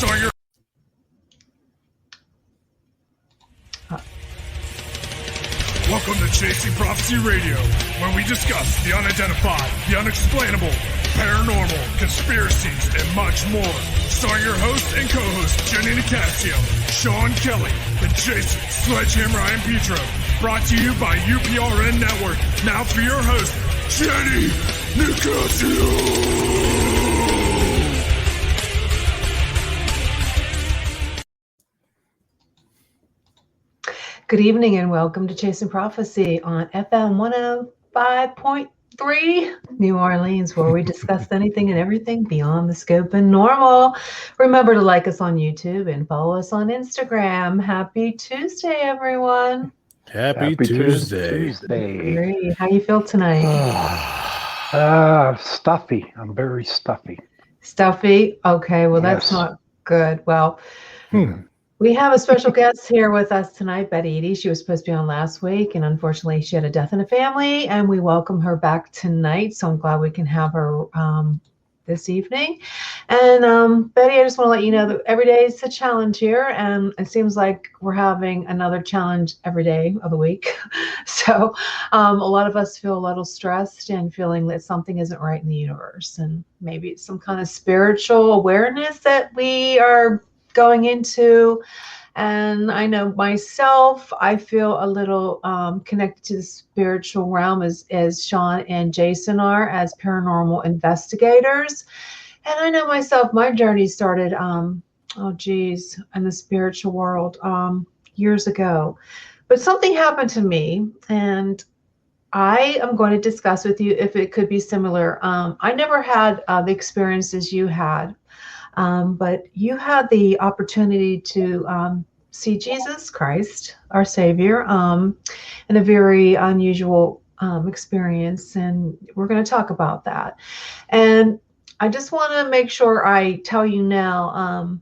starring your... Welcome to Chasing Prophecy Radio, where we discuss the unidentified, the unexplainable, paranormal, conspiracies, and much more. Starring your host and co-host, Jenny Nicasio, Sean Kelly, and Jason Sledgehammer Ryan Petro. Brought to you by UPRN Network. Now for your host, Jenny Nicasio. Good evening and welcome to Chasing Prophecy on FM 105.3 New Orleans, where we discuss anything and everything beyond the scope and normal. Remember to like us on YouTube and follow us on Instagram. Happy Tuesday, everyone. Happy Tuesday. Great. How you feel tonight? Stuffy. I'm very stuffy. Stuffy? Okay, well, Yes. that's not good. Well, we have a special guest here with us tonight, Eadie. She was supposed to be on last week, and unfortunately, she had a death in the family, and we welcome her back tonight. So I'm glad we can have her this evening. And Betty, I just want to let you know that every day is a challenge here, and it seems like we're having another challenge every day of the week. So a lot of us feel a little stressed and feeling that something isn't right in the universe, and maybe it's some kind of spiritual awareness that we are going into. And I know myself, I feel a little connected to the spiritual realm as Sean and Jason are as paranormal investigators. And I know myself, my journey started, in the spiritual world years ago. But something happened to me, and I am going to discuss with you if it could be similar. I never had the experiences you had. But you had the opportunity to see Jesus Christ, our Savior, in a very unusual experience, and we're going to talk about that. And I just want to make sure I tell you now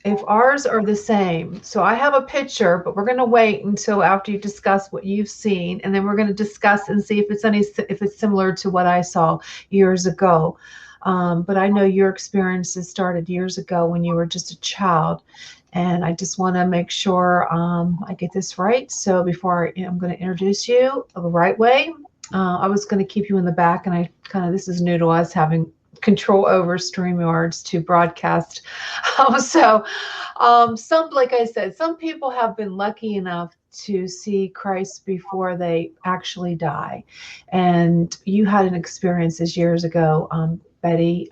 if ours are the same. So I have a picture, but we're going to wait until after you discuss what you've seen, and then we're going to discuss and see if it's similar to what I saw years ago. But I know your experiences started years ago when you were just a child, and I just want to make sure I get this right. So before I'm going to introduce you the right way, I was going to keep you in the back, and this is new to us, having control over StreamYards to broadcast. Like I said, some people have been lucky enough to see Christ before they actually die, and you had an experience years ago. Betty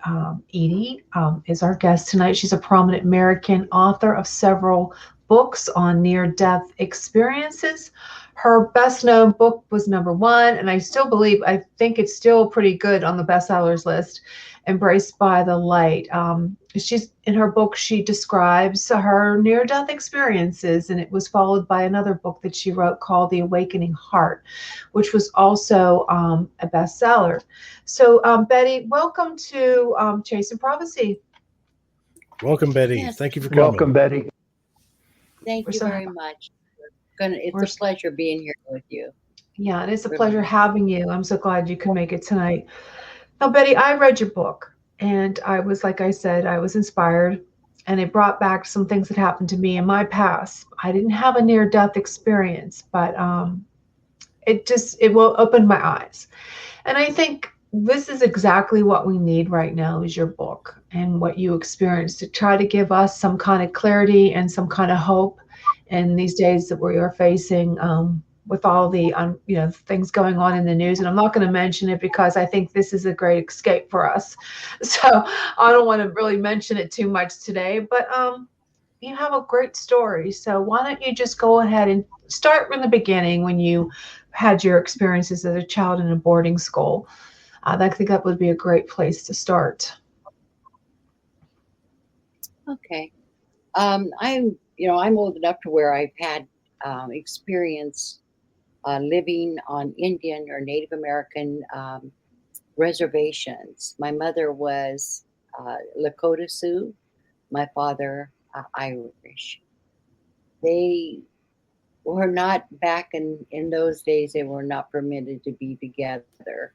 Eadie is our guest tonight. She's a prominent American author of several books on near-death experiences. Her best-known book was #1, and I think it's still pretty good on the bestsellers list, Embraced by the Light. She's in her book, she describes her near-death experiences, and it was followed by another book that she wrote called The Awakening Heart, which was also a bestseller. So, Betty, welcome to Chasing Prophecy. Welcome, Betty. Yes. Thank you for coming. Welcome, Betty. Thank you very much. It's a pleasure being here with you. Yeah, and it's a pleasure having you. I'm so glad you can make it tonight. Now, Betty, I read your book, and I was, like I said, I was inspired, and it brought back some things that happened to me in my past. I didn't have a near-death experience, but it will open my eyes. And I think this is exactly what we need right now is your book and what you experienced to try to give us some kind of clarity and some kind of hope in these days that we are facing with all the things going on in the news. And I'm not going to mention it because I think this is a great escape for us. So I don't want to really mention it too much today, but you have a great story. So why don't you just go ahead and start from the beginning when you had your experiences as a child in a boarding school. I think that would be a great place to start. Okay. I'm old enough to where I've had experience living on Indian or Native American reservations. My mother was Lakota Sioux, my father Irish. They were not, back in those days, they were not permitted to be together.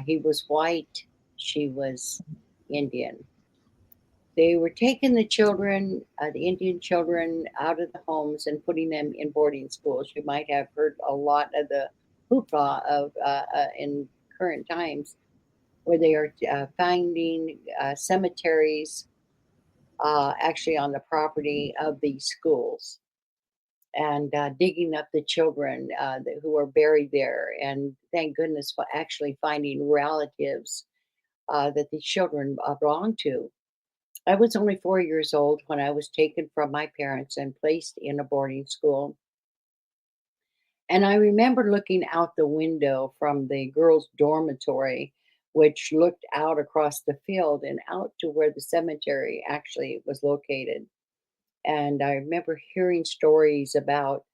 He was white, she was Indian. they were taking the children, the Indian children, out of the homes and putting them in boarding schools. You might have heard a lot of the hoopla of in current times, where they are finding cemeteries actually on the property of these schools, and digging up the children who are buried there. And thank goodness for actually finding relatives that the children belong to. I was only 4 years old when I was taken from my parents and placed in a boarding school. And I remember looking out the window from the girls' dormitory, which looked out across the field and out to where the cemetery actually was located. And I remember hearing stories about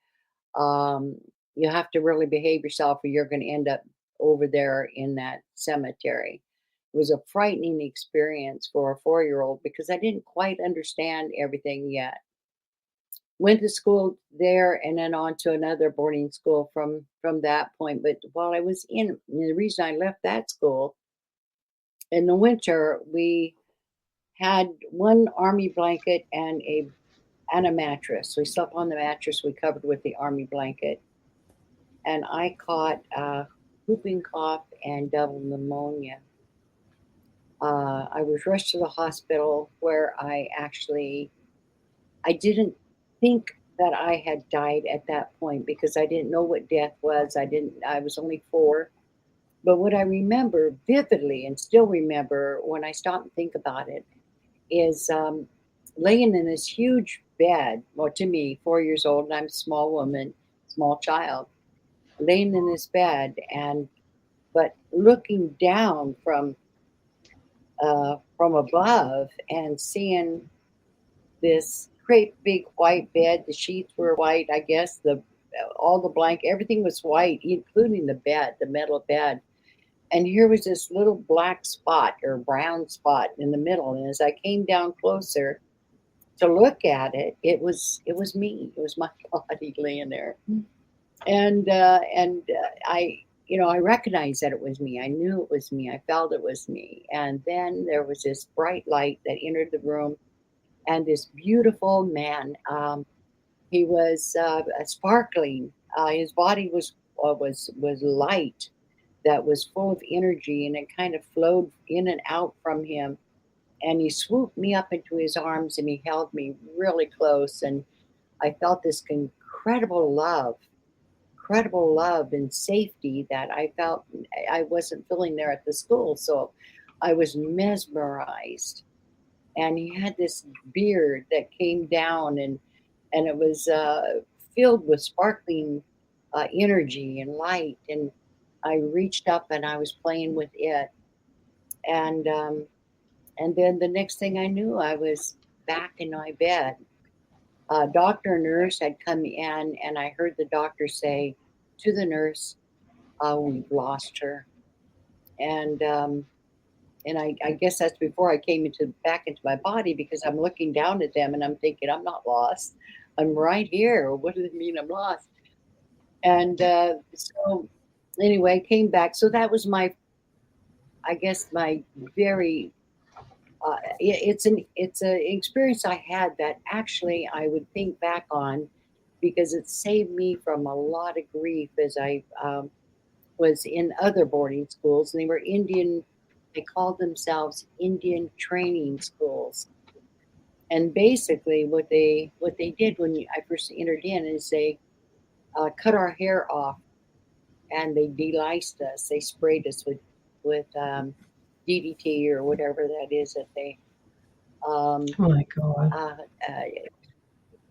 um, you have to really behave yourself or you're going to end up over there in that cemetery. It was a frightening experience for a 4 year old because I didn't quite understand everything yet. Went to school there and then on to another boarding school from that point. But while I was in, the reason I left that school, in the winter we had one army blanket and a mattress. We slept on the mattress we covered with the army blanket, and I caught whooping cough and double pneumonia. I was rushed to the hospital where I didn't think that I had died at that point because I didn't know what death was. I was only 4. But what I remember vividly and still remember when I stop and think about it is laying in this huge bed. Well, to me, 4 years old, and I'm a small woman, small child, laying in this bed, but looking down from above and seeing this great big white bed. The sheets were white, I guess. The all the blanket, everything was white, including the bed, the metal bed. And here was this little black spot or brown spot in the middle. And as I came down closer to look at it, it was me. It was my body laying there. And I recognized that it was me. I knew it was me. I felt it was me. And then there was this bright light that entered the room, and this beautiful man. He was sparkling. His body was light, that was full of energy, and it kind of flowed in and out from him. And he swooped me up into his arms, and he held me really close. And I felt this incredible love and safety that I felt I wasn't feeling there at the school. So I was mesmerized. And he had this beard that came down, and it was filled with sparkling energy and light. And I reached up and I was playing with it. And and then the next thing I knew, I was back in my bed. Doctor and nurse had come in, and I heard the doctor say to the nurse, "We've lost her." And I guess that's before I came back into my body, because I'm looking down at them and I'm thinking, I'm not lost. I'm right here. What does it mean I'm lost? And so anyway, I came back. So that was I guess my very it's an experience I had that actually I would think back on, because it saved me from a lot of grief as I was in other boarding schools, and they were Indian. They called themselves Indian training schools, and basically what they did when I first entered in is they cut our hair off, and they deliced us. They sprayed us with DDT or whatever that is that they um, Oh my God. uh, uh,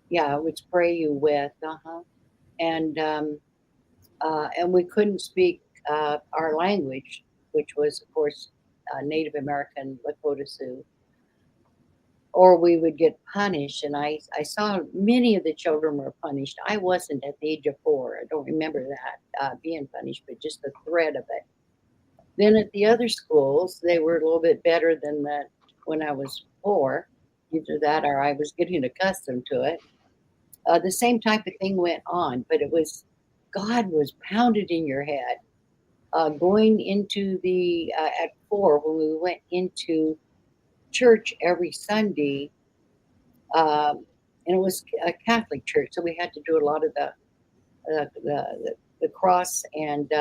yeah, would spray you with. And and we couldn't speak our language, which was, of course, Native American Lakota Sioux, or we would get punished. And I saw many of the children were punished. I wasn't at the age of 4. I don't remember that being punished, but just the threat of it. Then at the other schools, they were a little bit better than that when I was 4. Either that or I was getting accustomed to it. The same type of thing went on, but God was pounded in your head. Going into at 4, when we went into church every Sunday, and it was a Catholic church, so we had to do a lot of the cross. And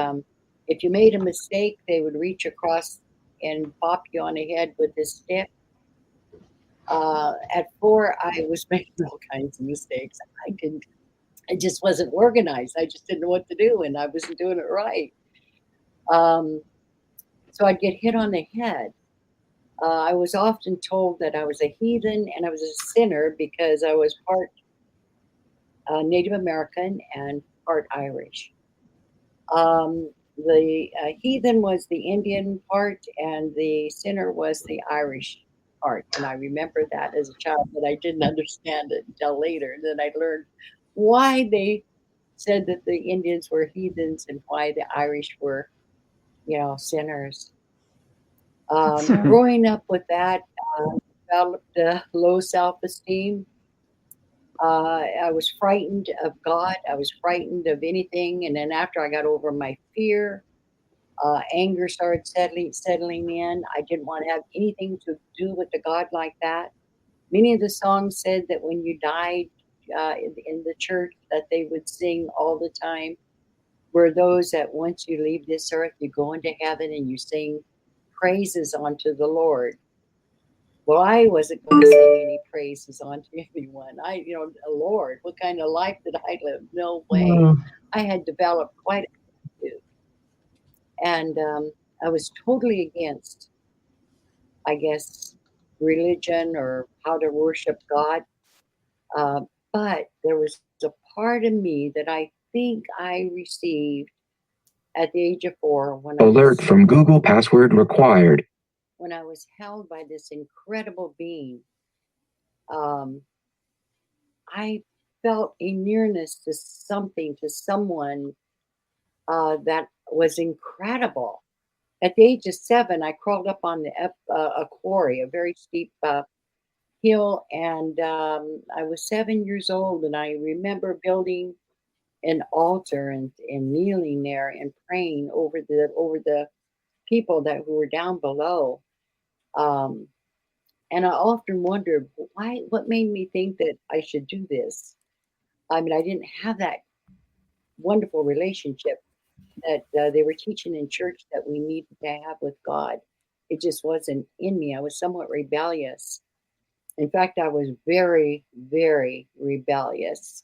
if you made a mistake, they would reach across and pop you on the head with this stick. At 4, I was making all kinds of mistakes. I just wasn't organized. I just didn't know what to do, and I wasn't doing it right. So I'd get hit on the head. I was often told that I was a heathen and I was a sinner because I was part Native American and part Irish. The heathen was the Indian part, and the sinner was the Irish part. And I remember that as a child, but I didn't understand it until later. And then I learned why they said that the Indians were heathens and why the Irish were, sinners. Growing up with that, developed low self-esteem. I was frightened of God. I was frightened of anything. And then after I got over my fear, anger started settling in. I didn't want to have anything to do with a God like that. Many of the songs said that when you died in the church that they would sing all the time were those that once you leave this earth, you go into heaven and you sing praises unto the Lord. Well, I wasn't going to sing any praises onto anyone. Lord, what kind of life did I live? No way. I had developed quite a attitude. And I was totally against, I guess, religion or how to worship God. But there was a part of me that I think I received at the age of 4 when Alert from Google, password required. When I was held by this incredible being. I felt a nearness to something, to someone that was incredible. At the age of 7, I crawled up on a quarry, a very steep hill, and I was 7 years old, and I remember building an altar and kneeling there and praying over the people who were down below. And I often wondered what made me think that I should do this. I mean, I didn't have that wonderful relationship that they were teaching in church that we needed to have with God. It just wasn't in me. I was somewhat rebellious. In fact, I was very, very rebellious.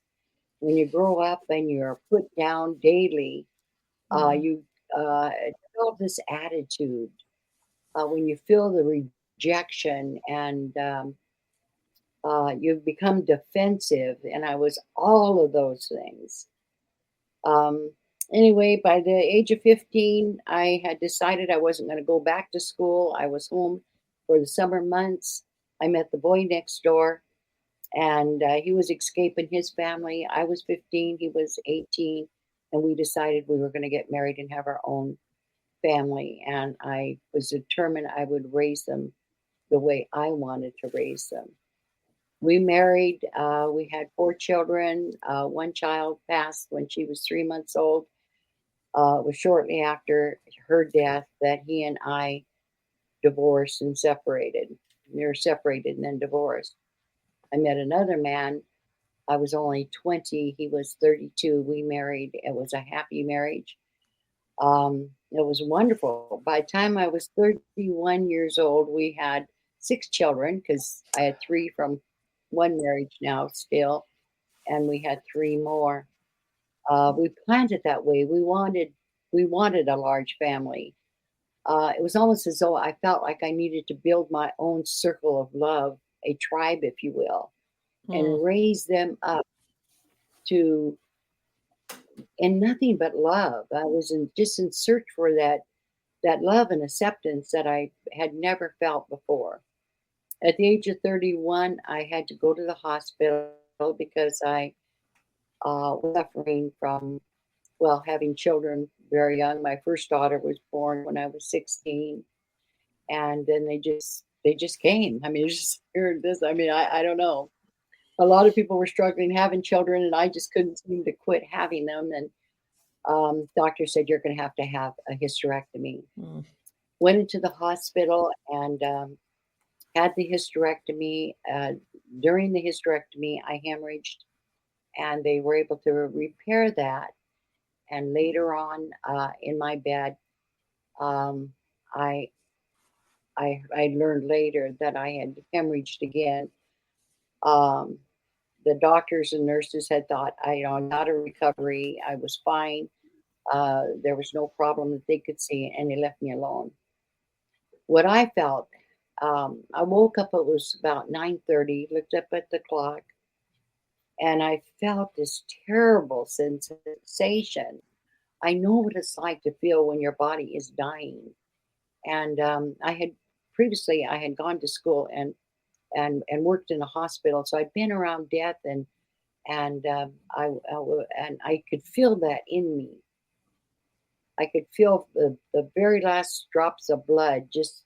When you grow up and you're put down daily, you develop this attitude. When you feel the rejection and you've become defensive, and I was all of those things. Anyway, by the age of 15, I had decided I wasn't going to go back to school. I was home for the summer months. I met the boy next door, and he was escaping his family. I was 15, he was 18, and we decided we were going to get married and have our own family. And I was determined I would raise them the way I wanted to raise them. We married. We had 4 children. One child passed when she was 3 months old. It was shortly after her death that he and I divorced and separated. We were separated and then divorced. I met another man. I was only 20. He was 32. We married. It was a happy marriage. It was wonderful. By the time I was 31 years old, we had 6 children because I had 3 from one marriage now still, and we had 3 more. We planned it that way. We wanted a large family. It was almost as though I felt like I needed to build my own circle of love, a tribe, if you will, and raise them up to in nothing but love. I was just in search for that love and acceptance that I had never felt before. At the age of 31, I had to go to the hospital because I was suffering from, having children very young. My first daughter was born when I was 16, and then they just came. I mean, it's just hearing this. I mean, I don't know. A lot of people were struggling having children, and I just couldn't seem to quit having them. And doctor said, you're going to have a hysterectomy. Went into the hospital, and had the hysterectomy. During the hysterectomy, I hemorrhaged, and they were able to repair that. And later on, in my bed, um, I, I learned later that I had hemorrhaged again. Um, the doctors and nurses had thought I got a recovery. I was fine. There was no problem that they could see, and they left me alone. What I felt, I woke up. It was about 9:30. Looked up at the clock, and I felt this terrible sensation. I know what it's like to feel when your body is dying. And I had gone to school and worked in a hospital, so I'd been around death, and and I could feel that in me. I could feel the very last drops of blood just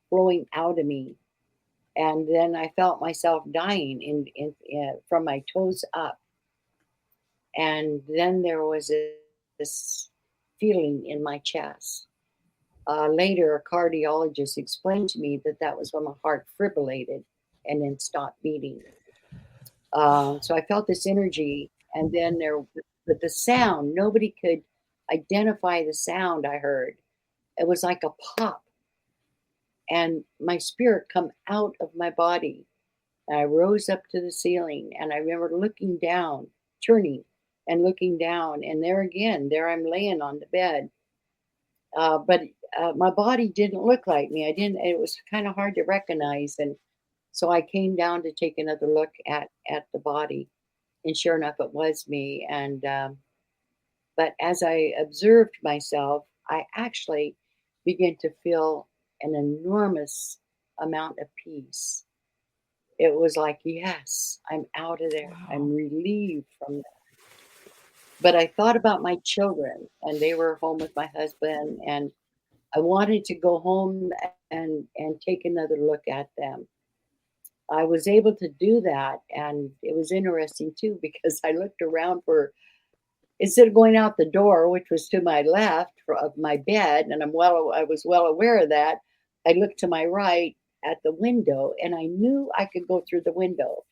flowing out of me, and then I felt myself dying from my toes up, and then there was this feeling in my chest. Later, a cardiologist explained to me that that was when my heart fibrillated and then stopped beating. So I felt this energy, and then but the sound, nobody could identify the sound I heard. It was like a pop, and my spirit come out of my body. And I rose up to the ceiling, and I remember looking down, turning and looking down, and there again, there I'm laying on the bed. But my body didn't look like me. I didn't. It was kind of hard to recognize, and so I came down to take another look at the body, and sure enough, it was me. And but as I observed myself, I actually began to feel an enormous amount of peace. It was like, yes, I'm out of there. I'm relieved from that. But I thought about my children, and they were home with my husband, and I wanted to go home and take another look at them. I was able to do that, and it was interesting too because I looked around for instead of going out the door, which was to my left of my bed, and I was well aware of that. I looked to my right at the window, and I knew I could go through the window.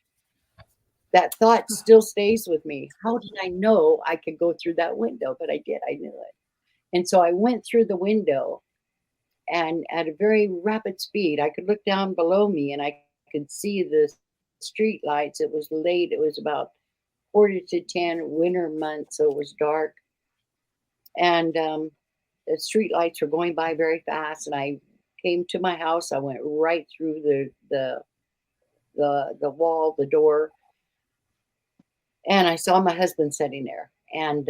That thought still stays with me. How did I know I could go through that window? But I did. I knew it, and so I went through the window and at a very rapid speed. I could look down below me and I could see the street lights. It was late. It was about 4 to 10 winter months, so it was dark. And the street lights were going by very fast. And I came to my house. I went right through the wall, the door, and I saw my husband sitting there. And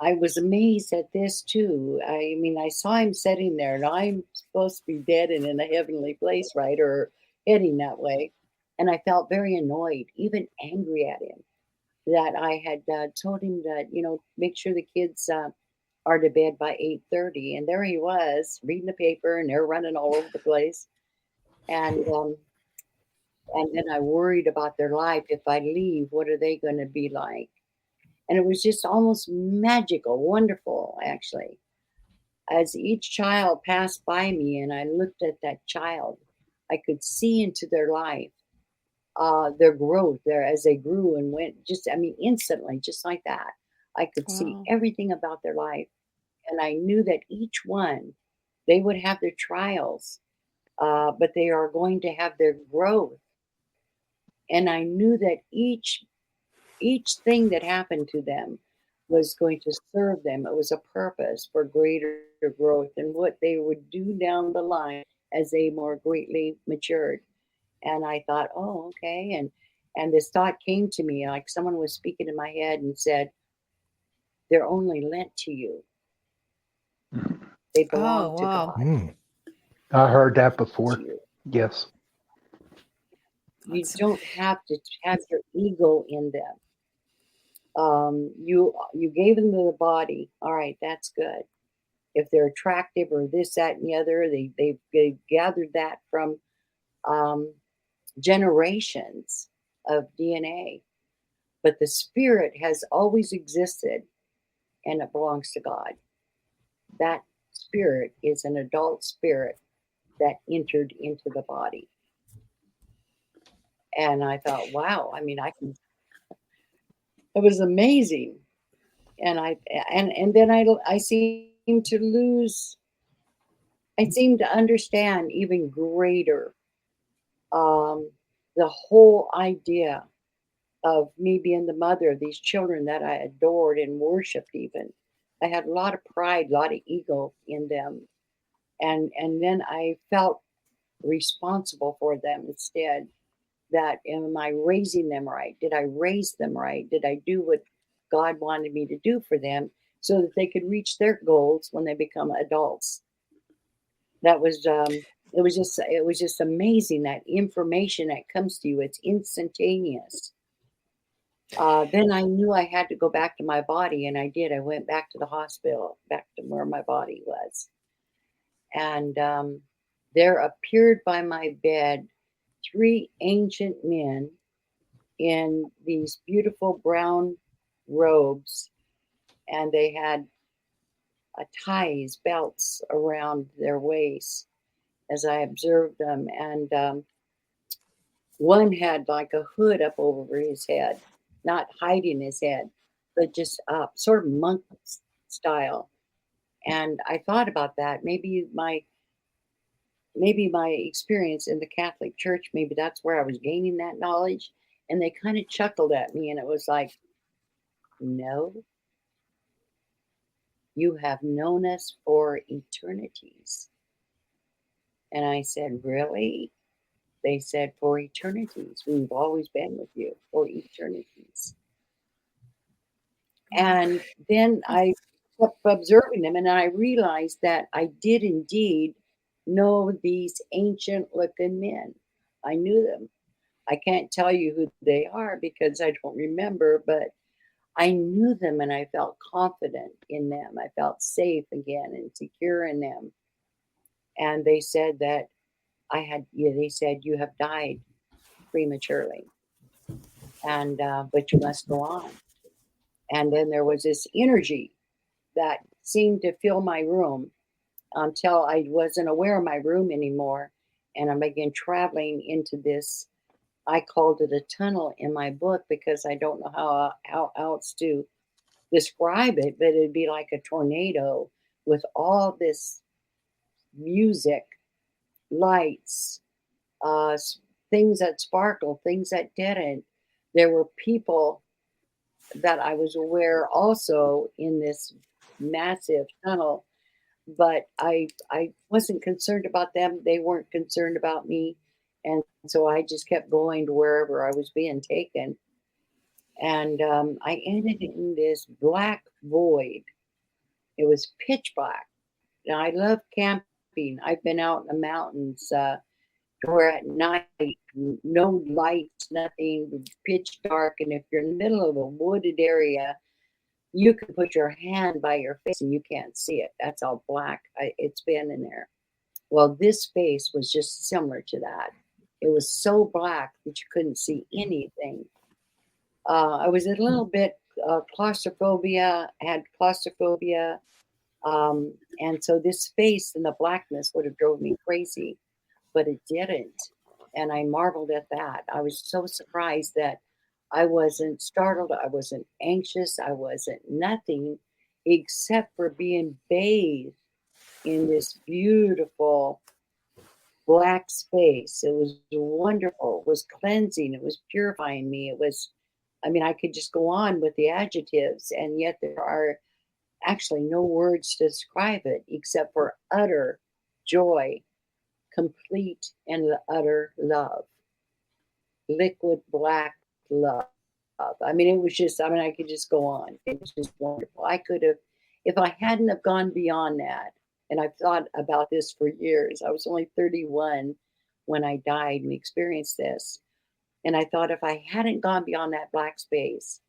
I was amazed at this too. I mean, I saw him sitting there, and I'm supposed to be dead and in a heavenly place, right? Or heading that way. And I felt very annoyed, even angry at him that I had told him that, make sure the kids are to bed by 8:30. And there he was reading the paper, and they're running all over the place. And then I worried about their life. If I leave, what are they going to be like? And it was just almost magical, wonderful, actually. As each child passed by me and I looked at that child, I could see into their life, their growth, as they grew and went, instantly, just like that. I could see everything about their life. And I knew that each one, they would have their trials, but they are going to have their growth. And I knew that each thing that happened to them was going to serve them. It was a purpose for greater growth and what they would do down the line as they more greatly matured. And I thought, oh, okay. And this thought came to me like someone was speaking in my head and said, they're only lent to you. They belong to God. I heard that before. Yes. You don't have to have your ego in them. You gave them the body. All right, that's good. If they're attractive or this, that, and the other, they gathered that from generations of DNA. But the spirit has always existed, and it belongs to God. That spirit is an adult spirit that entered into the body. And I thought, wow, I mean, it was amazing. And then I seemed to lose, I seemed to understand even greater the whole idea of me being the mother of these children that I adored and worshiped even. I had a lot of pride, a lot of ego in them. And then I felt responsible for them instead. That am I raising them right? Did I raise them right? Did I do what God wanted me to do for them so that they could reach their goals when they become adults? That was it was just amazing, that information that comes to you. It's instantaneous. Then I knew I had to go back to my body, and I did. I went back to the hospital, back to where my body was. And there appeared by my bed 3 ancient men in these beautiful brown robes, and they had ties, belts around their waists as I observed them. And one had like a hood up over his head, not hiding his head, but just up, sort of monk style. And I thought about that. Maybe my experience in the Catholic Church, maybe that's where I was gaining that knowledge. And they kind of chuckled at me, and it was like, no, you have known us for eternities. And I said, really? They said, for eternities. We've always been with you for eternities. And then I kept observing them, and I realized that I did indeed know these ancient looking men. I knew them. I can't tell you who they are because I don't remember, but I knew them and I felt confident in them. I felt safe again and secure in them. And they said that they said, you have died prematurely, and but you must go on. And then there was this energy that seemed to fill my room until I wasn't aware of my room anymore. And I began traveling into this. I called it a tunnel in my book because I don't know how else to describe it, but it'd be like a tornado with all this music, lights, things that sparkled, things that didn't. There were people that I was aware also in this massive tunnel, but I wasn't concerned about them. They weren't concerned about me. And so I just kept going to wherever I was being taken. And I ended in this black void. It was pitch black. Now, I love camping. I've been out in the mountains where at night, no lights, nothing, pitch dark. And if you're in the middle of a wooded area, you can put your hand by your face and you can't see it. That's how black it's been in there. Well, this space was just similar to that. It was so black that you couldn't see anything. I was a little bit had claustrophobia. And so this space and the blackness would have drove me crazy, but it didn't. And I marveled at that. I was so surprised that I wasn't startled. I wasn't anxious. I wasn't nothing except for being bathed in this beautiful black space. It was wonderful. It was cleansing. It was purifying me. I could just go on with the adjectives, and yet there are actually no words to describe it except for utter joy, complete and utter love, liquid black love. It was just, I could just go on. It was just wonderful. I could have, if I hadn't have gone beyond that, and I've thought about this for years. I was only 31 when I died and experienced this. And I thought if I hadn't gone beyond that black space,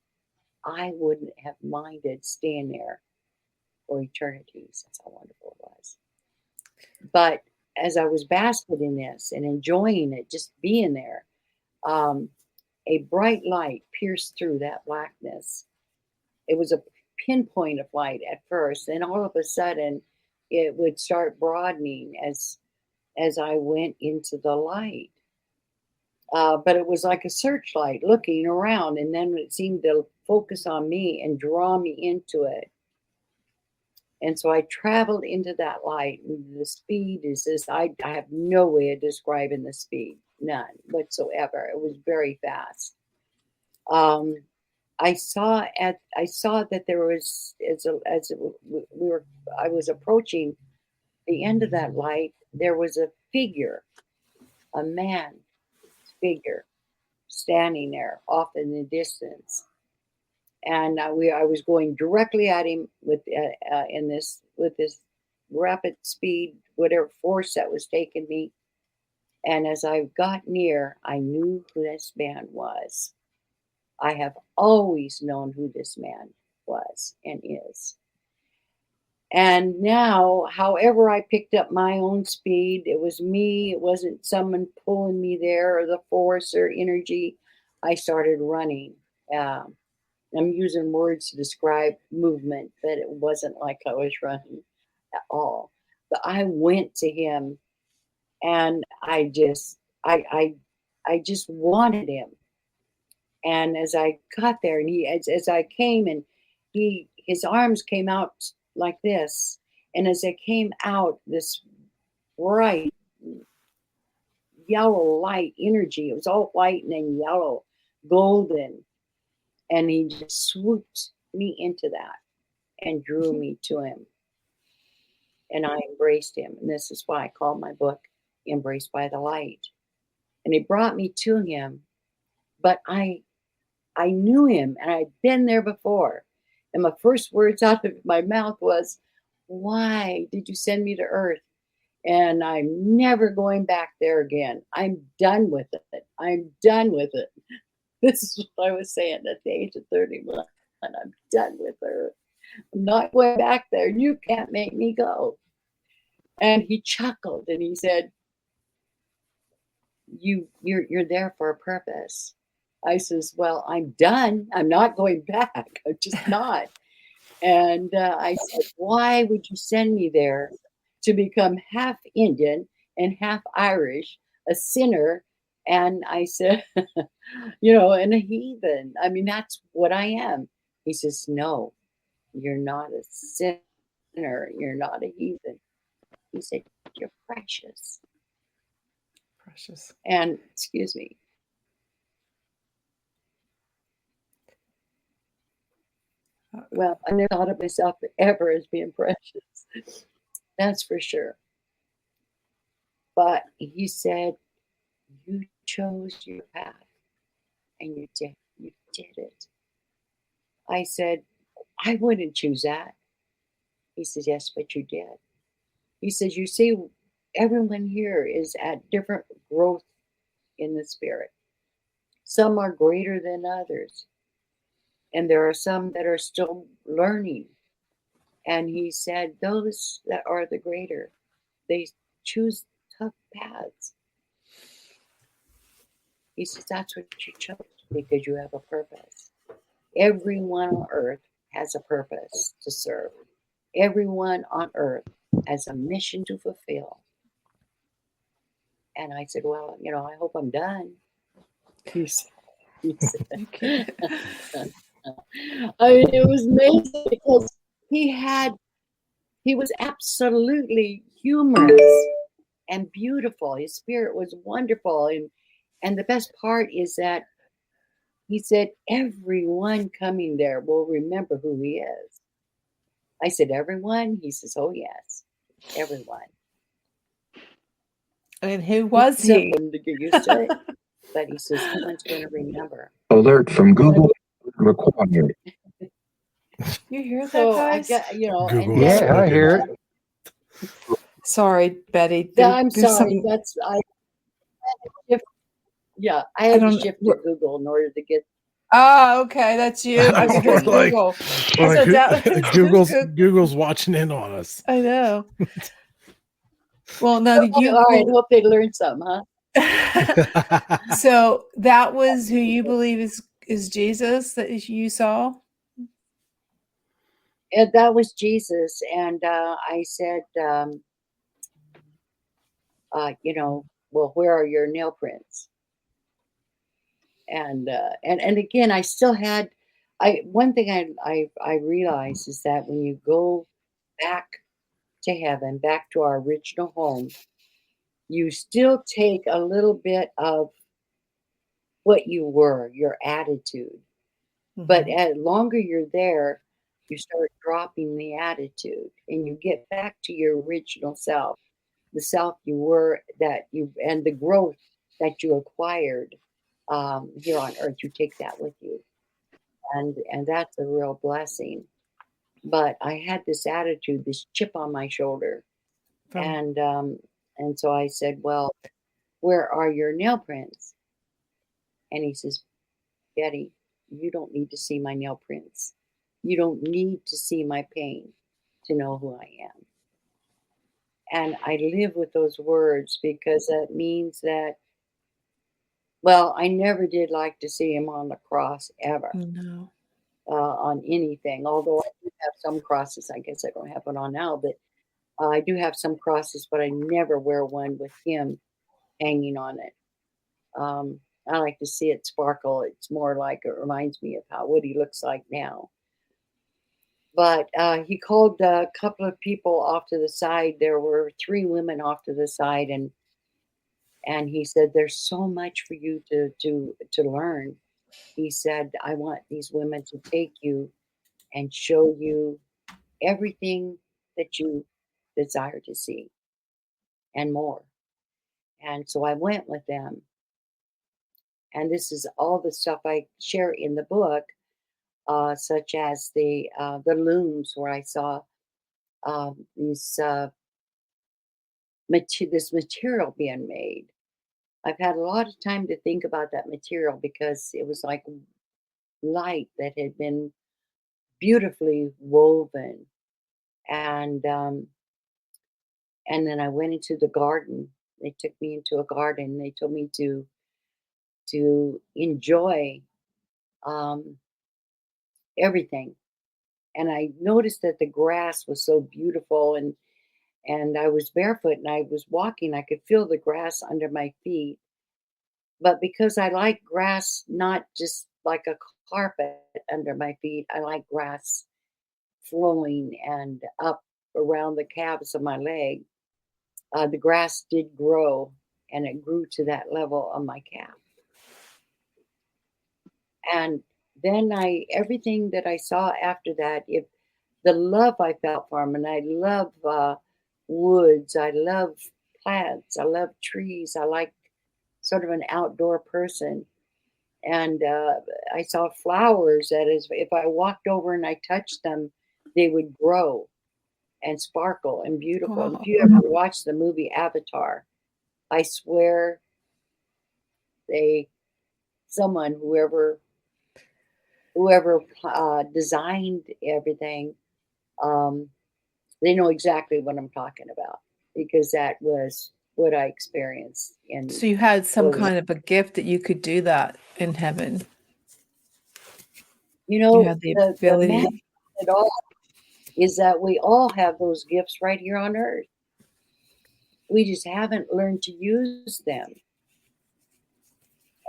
I wouldn't have minded staying there for eternities. That's how wonderful it was. But as I was basking in this and enjoying it, just being there, a bright light pierced through that blackness. It was a pinpoint of light at first, and all of a sudden it would start broadening as as I went into the light. But it was like a searchlight looking around, and then it seemed to focus on me and draw me into it. And so I traveled into that light, and the speed is this. I have no way of describing the speed, none whatsoever. It was very fast. I saw that there was I was approaching the end of that light. There was a figure, a man figure, standing there off in the distance. And I was going directly at him with this rapid speed, whatever force that was taking me. And as I got near, I knew who this man was. I have always known who this man was and is. And now, however I picked up my own speed, it was me. It wasn't someone pulling me there or the force or energy. I started running. I'm using words to describe movement, but it wasn't like I was running at all. But I went to him, and I just wanted him. And as I got there, and as I came, and his arms came out like this, and as I came out, this bright yellow light energy. It was all white and then yellow, golden. And he just swooped me into that and drew me to him. And I embraced him. And this is why I call my book Embraced by the Light. And he brought me to him. But I knew him, and I'd been there before. And my first words out of my mouth was, "Why did you send me to Earth? And I'm never going back there again. I'm done with it. I'm done with it." This is what I was saying at the age of 31. And I'm done with her. I'm not going back there. You can't make me go. And he chuckled and he said, You're there for a purpose. I says, "Well, I'm done. I'm not going back. I'm just not." And I said, "Why would you send me there to become half Indian and half Irish, a sinner?" And I said, and a heathen. I mean, that's what I am. He says, "No, you're not a sinner. You're not a heathen." He said, "You're precious." Precious. And, excuse me. Well, I never thought of myself ever as being precious. That's for sure. But he said, "You chose your path, and you did it." I said, "I wouldn't choose that." He says, "Yes, but you did." He says, "You see, everyone here is at different growth in the spirit. Some are greater than others. And there are some that are still learning." And he said, those that are the greater, they choose tough paths. He says, "That's what you chose because you have a purpose. Everyone on earth has a purpose to serve. Everyone on earth has a mission to fulfill." And I said, "Well, I hope I'm done." He said, I mean, it was amazing because he was absolutely humorous and beautiful. His spirit was wonderful. And the best part is that he said, "Everyone coming there will remember who he is." I said, "Everyone?" He says, "Oh, yes, everyone." And who was he? To get used to it. But he says, "Someone's going to remember." Alert from Google required. You hear that, So guys? Google and is Yeah, I hear it. Sorry, Betty. I'm sorry. I had to shift to Google in order to get. Oh, okay, that's you. We're like, Google. Google's watching in on us. I know. Well, now All right, hope they learned something, huh? So that was who you believe is Jesus that you saw? And that was Jesus. And I said, well, where are your nail prints? And again, I still had, one thing I realized is that when you go back to heaven, back to our original home, you still take a little bit of what you were, your attitude. But Mhm. as longer you're there, you start dropping the attitude and you get back to your original self, the self you were, and the growth that you acquired here on earth. You take that with you. And that's a real blessing. But I had this attitude, this chip on my shoulder. From And so I said, well, where are your nail prints? And he says, Betty, you don't need to see my nail prints. You don't need to see my pain to know who I am. And I live with those words because that means that, well, I never did like to see him on the cross ever, no. on anything. Although I do have some crosses, I guess I don't have one on now, but I do have some crosses, but I never wear one with him hanging on it. I like to see it sparkle. It's more like it reminds me of what he looks like now. But he called a couple of people off to the side. There were 3 women off to the side, and he said, "There's so much for you to learn." He said, "I want these women to take you and show you everything that you desire to see and more." And so I went with them. And this is all the stuff I share in the book, such as the looms where I saw these this material being made. I've had a lot of time to think about that material because it was like light that had been beautifully woven. And and then I went into the garden. They took me into a garden. They told me to enjoy um, everything. And I noticed that the grass was so beautiful, and I was barefoot and I was walking. I could feel the grass under my feet. But because I like grass, not just like a carpet under my feet, I like grass flowing and up around the calves of my leg. The grass did grow, and it grew to that level on my calf. And then everything that I saw after that, if the love I felt for him, and I love woods, I love plants, I love trees, I like sort of an outdoor person. And I saw flowers that is, if I walked over and I touched them, they would grow and sparkle and beautiful. And if Wow. you ever watched the movie Avatar, I swear they, someone, whoever designed everything, um, they know exactly what I'm talking about because that was what I experienced in So you had some early. kind of a gift that you could do that in heaven. You You know, had the the magic ability. of it all is that we all have those gifts right here on earth. We just haven't learned to use them.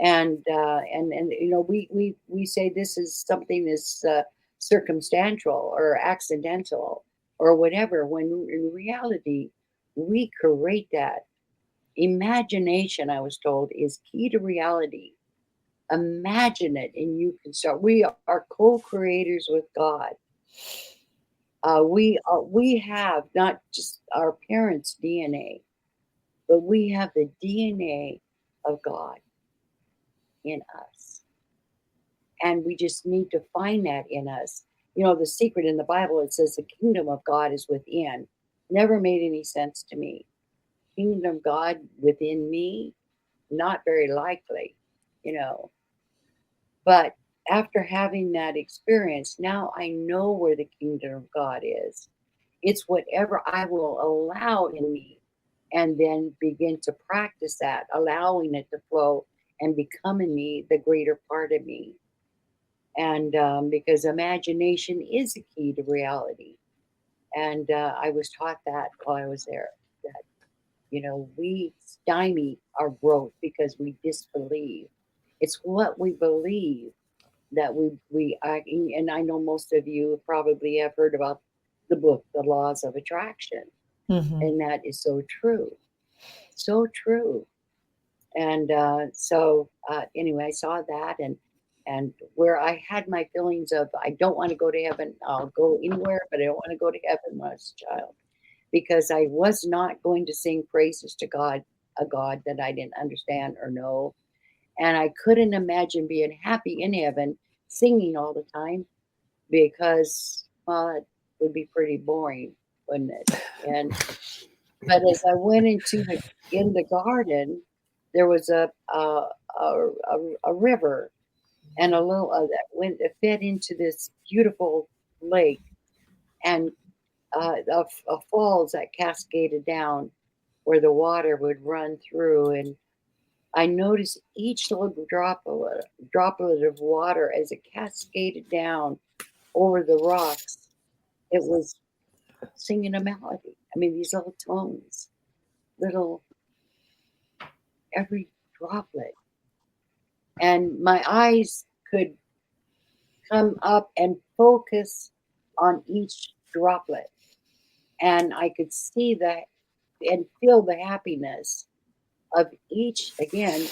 And we say this is something that's circumstantial or accidental or whatever, when in reality we create that. Imagination, I was told, is key to reality. Imagine it and you can start. We are co-creators with God. We have not just our parents' DNA, but we have the DNA of God in us. And we just need to find that in us. You know, the secret in the Bible, it says the kingdom of God is within. Never made any sense to me. Kingdom of God within me, not very likely, you know. But after having that experience, now I know where the kingdom of God is. It's whatever I will allow in me and then begin to practice that, allowing it to flow and become in me the greater part of me. And because imagination is the key to reality. And I was taught that while I was there. That we stymie our growth because we disbelieve. It's what we believe that and I know most of you probably have heard about the book, The Laws of Attraction. Mhm. And that is so true. So true. And anyway, I saw that, and where I had my feelings of I don't want to go to heaven. I'll go anywhere, but I don't want to go to heaven when I was a child, because I was not going to sing praises to God, a God that I didn't understand or know. And I couldn't imagine being happy in heaven singing all the time, because, well, it would be pretty boring, wouldn't it? But as I went in the garden, there was a river, and a little that fed into this beautiful lake, and a falls that cascaded down where the water would run through. And I noticed each little droplet of water as it cascaded down over the rocks. It was singing a melody. I mean, these little tones, little every droplet. And my eyes could come up and focus on each droplet. And I could see that and feel the happiness of each, again,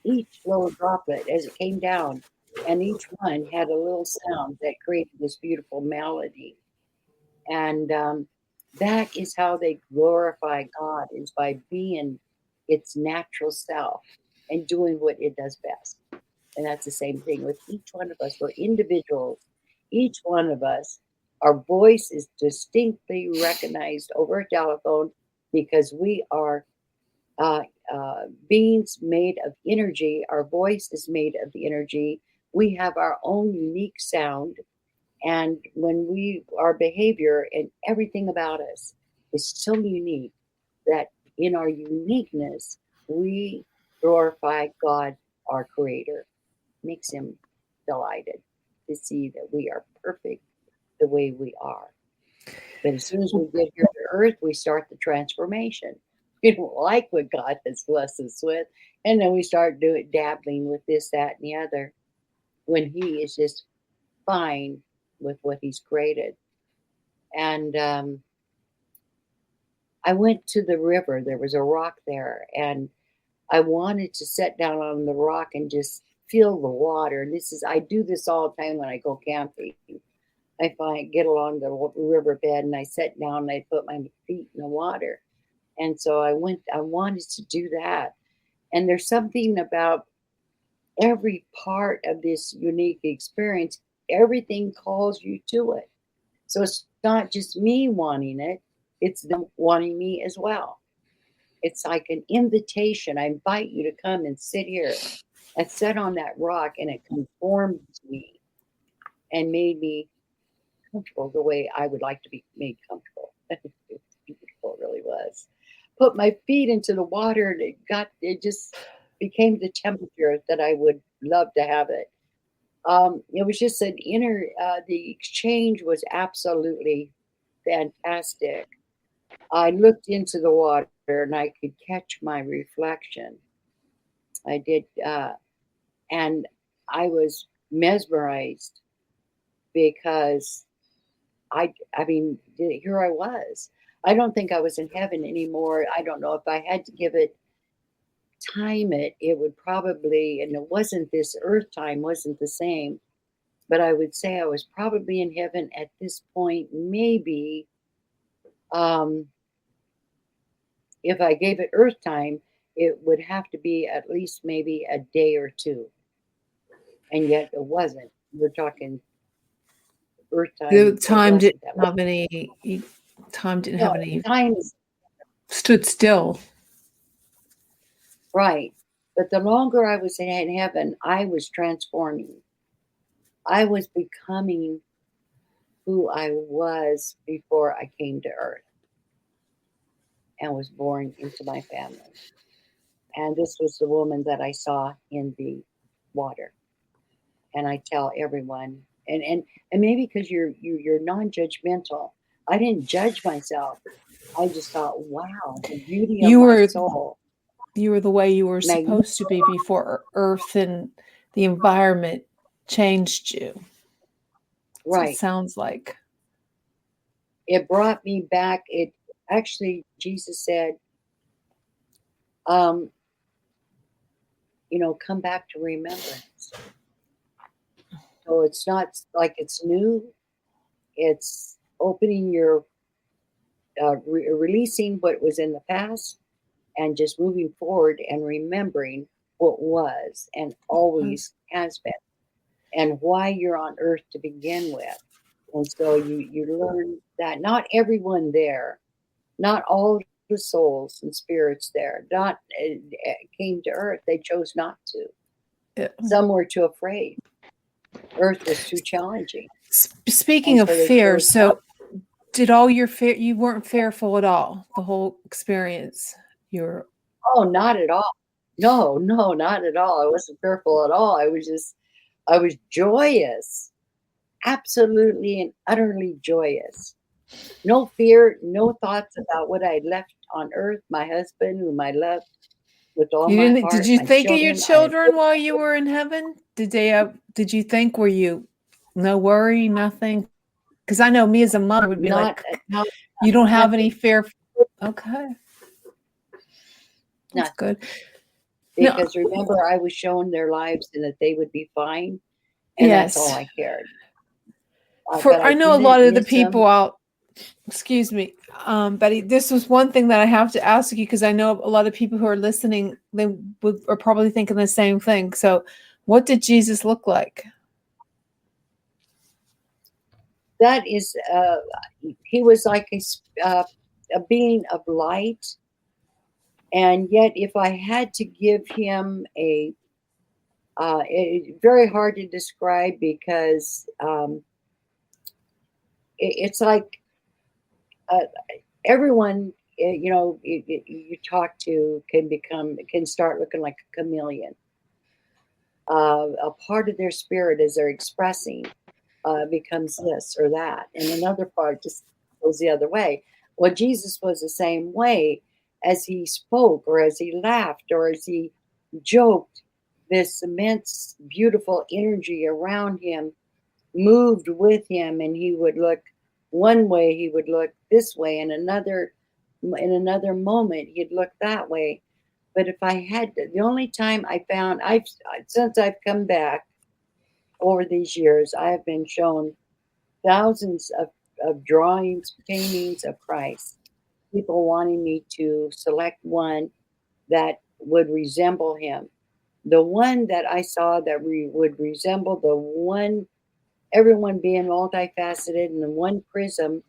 each little droplet as it came down. And each one had a little sound that created this beautiful melody. And that is how they glorify God, is by being its natural self and doing what it does best. And that's the same thing with each one of us. We're individuals. Each one of us, our voice is distinctly recognized over a telephone, because we are beings made of energy. Our voice is made of the energy. We have our own unique sound. And when our behavior and everything about us is so unique, that in our uniqueness, we glorify God, our creator. Makes him delighted to see that we are perfect the way we are. But as soon as we get here to earth, we start the transformation. We don't like what God has blessed us with. And then we start dabbling with this, that, and the other, when he is just fine with what he's created. And I went to the river. There was a rock there, and I wanted to sit down on the rock and just feel the water. And I do this all the time when I go camping. Get along the riverbed, and I sit down and I put my feet in the water. And so I wanted to do that. And there's something about every part of this unique experience, everything calls you to it. So it's not just me wanting it, it's them wanting me as well. It's like an invitation. I invite you to come and sit here. I sat on that rock, and it conformed to me and made me comfortable the way I would like to be made comfortable. It was beautiful, it really was. Put my feet into the water, and it just became the temperature that I would love to have it. It was just the exchange was absolutely fantastic. I looked into the water, and I could catch my reflection. I did, and I was mesmerized, because here I was. I don't think I was in heaven anymore. I don't know if I had to time it would probably, and it wasn't this earth time, wasn't the same, but I would say I was probably in heaven at this point. Maybe if I gave it earth time, it would have to be at least maybe a day or two. And yet it wasn't. We're talking earth time. The time didn't have any. Time didn't have any. Time stood still. Right. But the longer I was in heaven, I was transforming. I was becoming who I was before I came to earth and was born into my family. And this was the woman that I saw in the water. And I tell everyone, and maybe because you're non-judgmental, I didn't judge myself. I just thought, wow, the beauty You of my were soul. you were the way you were supposed to be before Earth and the environment changed you. So Right. it sounds like. It brought me back. It actually, Jesus said, come back to remembrance. So it's not like it's new. It's opening your, releasing what was in the past and just moving forward and remembering what was and always has been and why you're on earth to begin with. And so you learn that not everyone there, not all the souls and spirits there, not came to earth. They chose not to. Yeah. Some were too afraid. Earth was too challenging. Speaking And of so they fear, chose so did all your fear, you weren't fearful at all, the whole experience? You're Oh, not at all. No, not at all. I wasn't fearful at all. I was joyous, absolutely and utterly joyous. No fear, no thoughts about what I left on earth, my husband, whom I loved with all you my didn't, did heart, you my think of your children. children while you were in heaven? Did you think, were you no worry, nothing? Because I know me as a mother would be not, like, not you don't have nothing, any fear. Okay. That's nothing. good. No, Because remember, I was shown their lives and that they would be fine. And that's all yes. I cared. For But I I know a lot didn't of the miss them. people out, excuse me, Betty, this was one thing that I have to ask you because I know a lot of people who are listening, they are probably thinking the same thing. So what did Jesus look like? That is, he was like a being of light. And yet, if I had to give him it's very hard to describe because it's like everyone, you talk to can start looking like a chameleon. A part of their spirit as they're expressing becomes this or that, and another part just goes the other way. Well, Jesus was the same way as he spoke, or as he laughed, or as he joked. This immense, beautiful energy around him moved with him, and he would look one way, he would look this way, and in another moment, he'd look that way. But if I had to, the only time I found, since I've come back over these years, I have been shown thousands of drawings, paintings of Christ, people wanting me to select one that would resemble him. The one that I saw that would resemble the one, everyone being multifaceted in the one prism,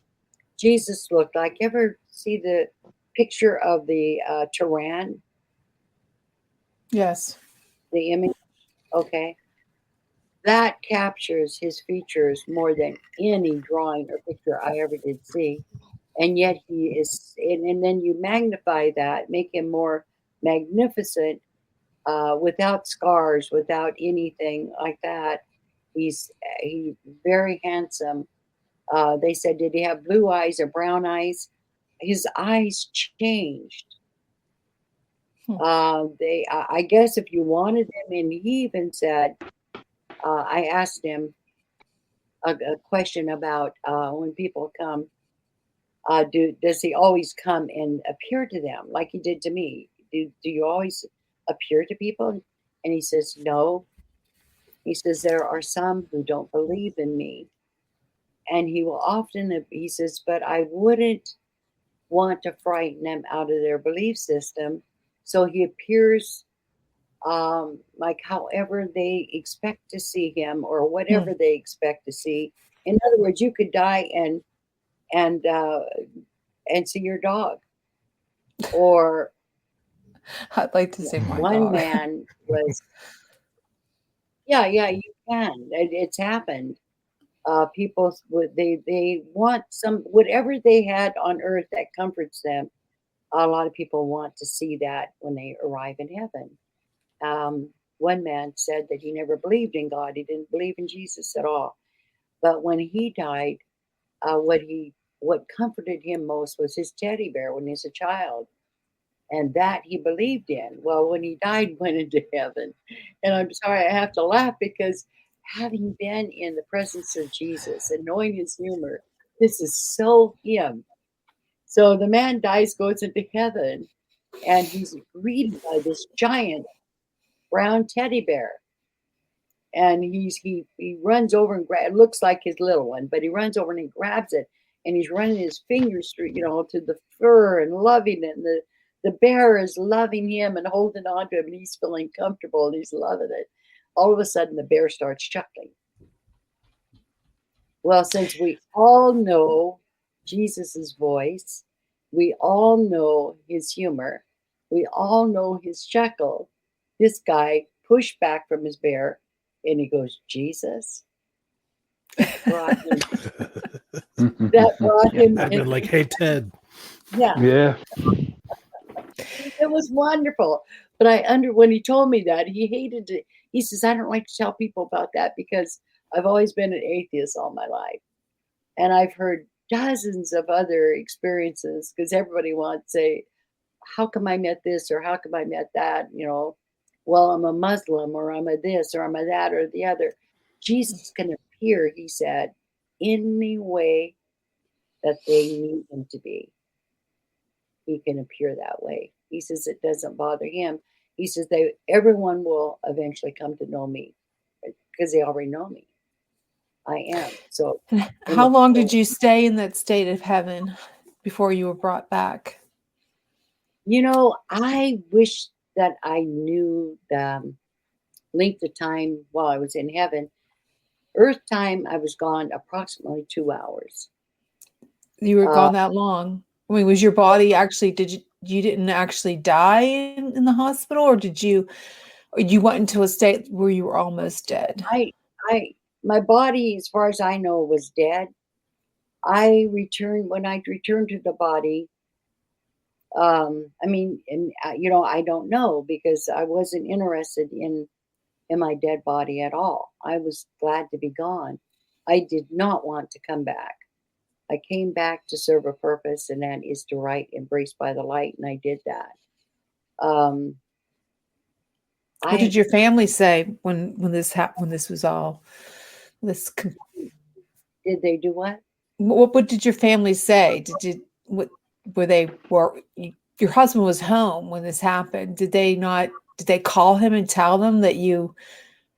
Jesus looked like. Ever see the picture of the Turan, Yes. the image? Okay. That captures his features more than any drawing or picture I ever did see. And yet he is, and then you magnify that, make him more magnificent, without scars, without anything like that. He's very handsome. They said, did he have blue eyes or brown eyes? His eyes changed. I guess if you wanted him, and he even said, I asked him a question about when people come, does he always come and appear to them like he did to me? Do you always appear to people? And he says, no. He says, there are some who don't believe in me. And he will often, he says, but I wouldn't want to frighten them out of their belief system. So he appears like however they expect to see him, or whatever they expect to see. In other words, you could die and see your dog. Or I'd like to see my one dog. man was, yeah, you can. It's happened. People they want some whatever they had on earth that comforts them. A lot of people want to see that when they arrive in heaven. One man said that he never believed in God. He didn't believe in Jesus at all. But when he died, what he what comforted him most was his teddy bear when he was a child. And that he believed in. Well, when he died, went into heaven. And I'm sorry, I have to laugh because having been in the presence of Jesus and knowing his humor, this is so him. So the man dies, goes into heaven, and he's greeted by this giant brown teddy bear. And he runs over and it looks like his little one, but he runs over and he grabs it, and he's running his fingers through, to the fur and loving it. And the bear is loving him and holding on to him, and he's feeling comfortable and he's loving it. All of a sudden, the bear starts chuckling. Well, since we all know Jesus's voice, we all know his humor, we all know his chuckle, this guy pushed back from his bear and he goes, Jesus. That brought him. I've been like, hey, Ted. Yeah. Yeah. It was wonderful. But when he told me that, he hated it. He says, I don't like to tell people about that because I've always been an atheist all my life. And I've heard dozens of other experiences because everybody wants to say, how come I met this or how come I met that? Well, I'm a Muslim or I'm a this or I'm a that or the other. Jesus can appear, he said, any way that they need him to be. He can appear that way. He says it doesn't bother him. He says everyone will eventually come to know me because they already know me. I am. So how long did you stay in that state of heaven before you were brought back? I wish that I knew the length of time while I was in heaven. Earth time, I was gone approximately 2 hours. You were gone that long? I mean, was your body actually, you didn't actually die in the hospital, or you went into a state where you were almost dead? My body, as far as I know, was dead. When I returned to the body, I don't know because I wasn't interested in my dead body at all. I was glad to be gone. I did not want to come back. I came back to serve a purpose, and that is to write Embraced by the Light, and I did that. What did your family say when this happened? When this was all this? Did they do what? What did your family say? Your husband was home when this happened? Did they call him and tell them that you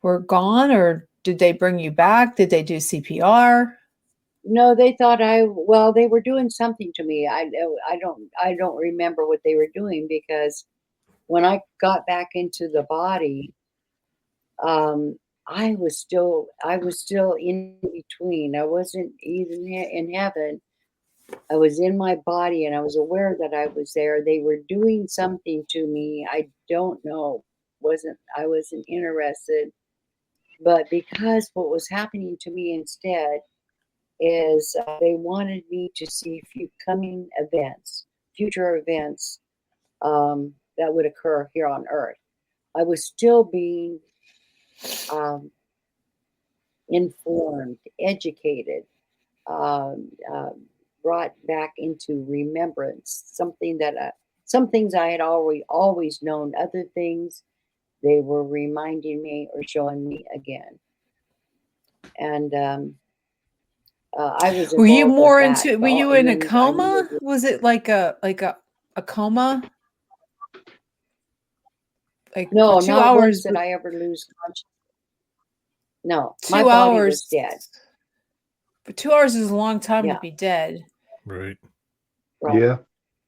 were gone, or did they bring you back? Did they do CPR? No, they thought they were doing something to me. I don't remember what they were doing because when I got back into the body, I was still in between. I wasn't even in heaven. I was in my body and I was aware that I was there. They were doing something to me. I don't know. I wasn't interested. But because what was happening to me instead is they wanted me to see future events that would occur here on Earth. I was still being informed, educated, brought back into remembrance. Some things I had always known. Other things they were reminding me or showing me again. And I was. Were you more into? Were you in a coma? Was it like a coma? Like no, 2 not hours once did I ever lose consciousness. No, 2 my body hours was dead. But 2 hours is a long time to be dead. Right. Yeah.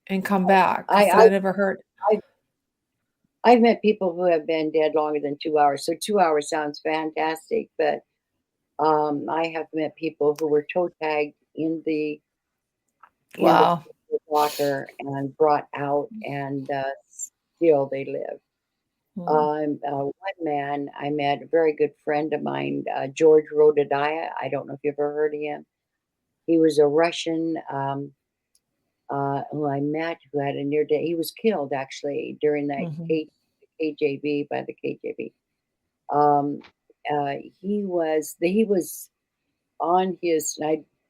And come back. I never heard. I've met people who have been dead longer than 2 hours. So 2 hours sounds fantastic, but I have met people who were toe tagged in the locker and brought out, and still they live. One man I met, a very good friend of mine, George Rodadiah. I don't know if you've ever heard of him. He was a Russian who I met who had a near death. He was killed actually during that KGB by the KGB. He was on his.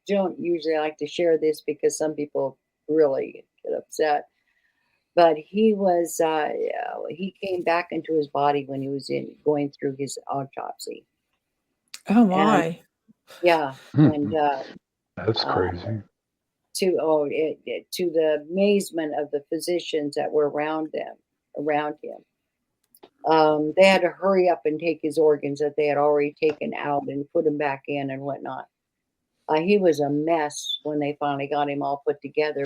don't usually like to share this because some people really get upset. But he came back into his body when he was going through his autopsy. Oh And my. yeah, and That's crazy. to the amazement of the physicians that were around him. They had to hurry up and take his organs that they had already taken out and put him back in and whatnot. He was a mess when they finally got him all put together.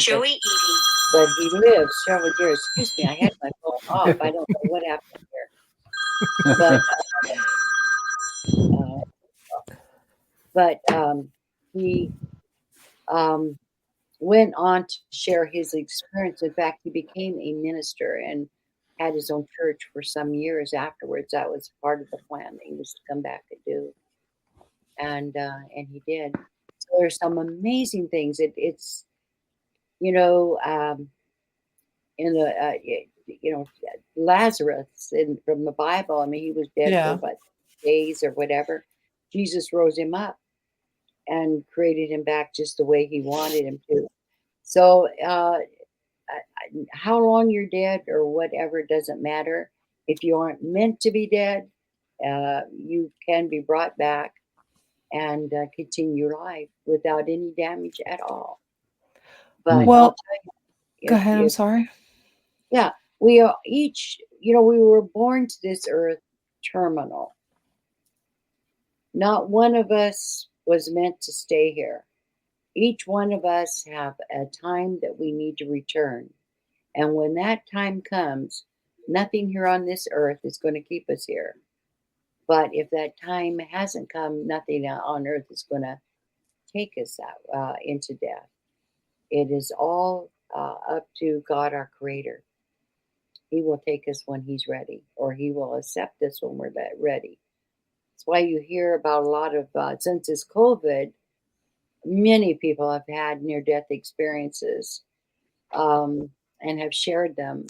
But he lived several years. Excuse me, I had my phone off. I don't know what happened here. But he went on to share his experience. In fact, he became a minister and had his own church for some years afterwards. That was part of the plan that he was to come back and do. And he did. So there's some amazing things. It's in the Lazarus from the Bible. I mean, he was dead for what, days or whatever. Jesus rose him up and created him back just the way he wanted him to. So how long you're dead or whatever doesn't matter. If you aren't meant to be dead, you can be brought back and continue your life without any damage at all. But Well, I'll tell you, go ahead. I'm sorry. Yeah, we are each, we were born to this earth terminal. Not one of us was meant to stay here. Each one of us have a time that we need to return. And when that time comes, nothing here on this earth is going to keep us here. But if that time hasn't come, nothing on earth is going to take us out into death. It is all up to God, our Creator. He will take us when He's ready, or He will accept us when we're ready. That's why you hear about a lot of, since this COVID, many people have had near-death experiences and have shared them.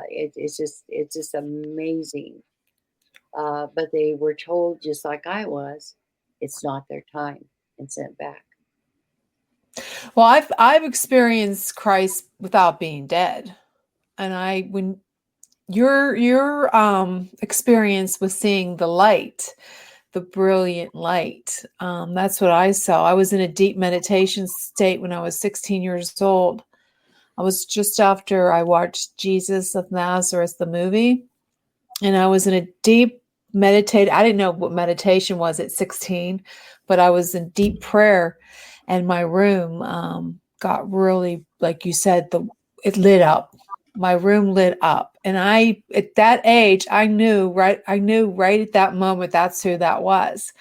It's just amazing. But they were told, just like I was, it's not their time, and sent back. Well, I've experienced Christ without being dead, and when your experience was seeing the light, the brilliant light, that's what I saw. I was in a deep meditation state when I was 16 years old. I was just after I watched Jesus of Nazareth, the movie, and I was in a deep meditate. I didn't know what meditation was at 16, but I was in deep prayer, and my room got really, like you said, it lit up. My room lit up, and at that age, I knew right at that moment that's who that was.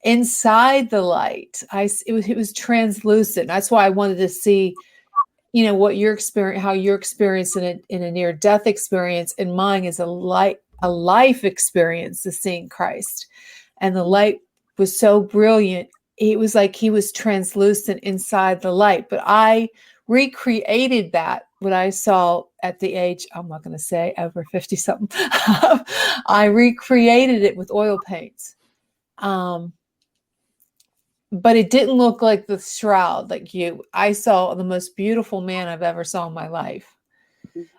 Inside the light, it was translucent. That's why I wanted to see, what your experience, how you're experiencing it in a near-death experience, and mine is a life experience of seeing Christ. And the light was so brilliant. It was like he was translucent inside the light. But I recreated that, what I saw at the age, I'm not going to say over 50 something. I recreated it with oil paints. But it didn't look like the shroud like you. I saw the most beautiful man I've ever saw in my life.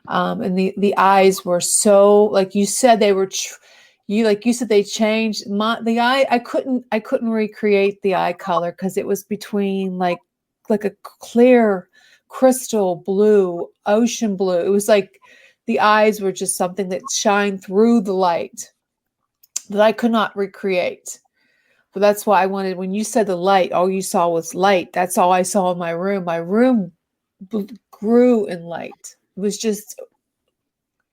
And the eyes were so, like you said, they were, they changed. The eye, I couldn't recreate the eye color because it was between like a clear crystal blue, ocean blue. It was like the eyes were just something that shined through the light that I could not recreate. But that's why I wanted, when you said the light, all you saw was light. That's all I saw in my room. My room grew in light. It was just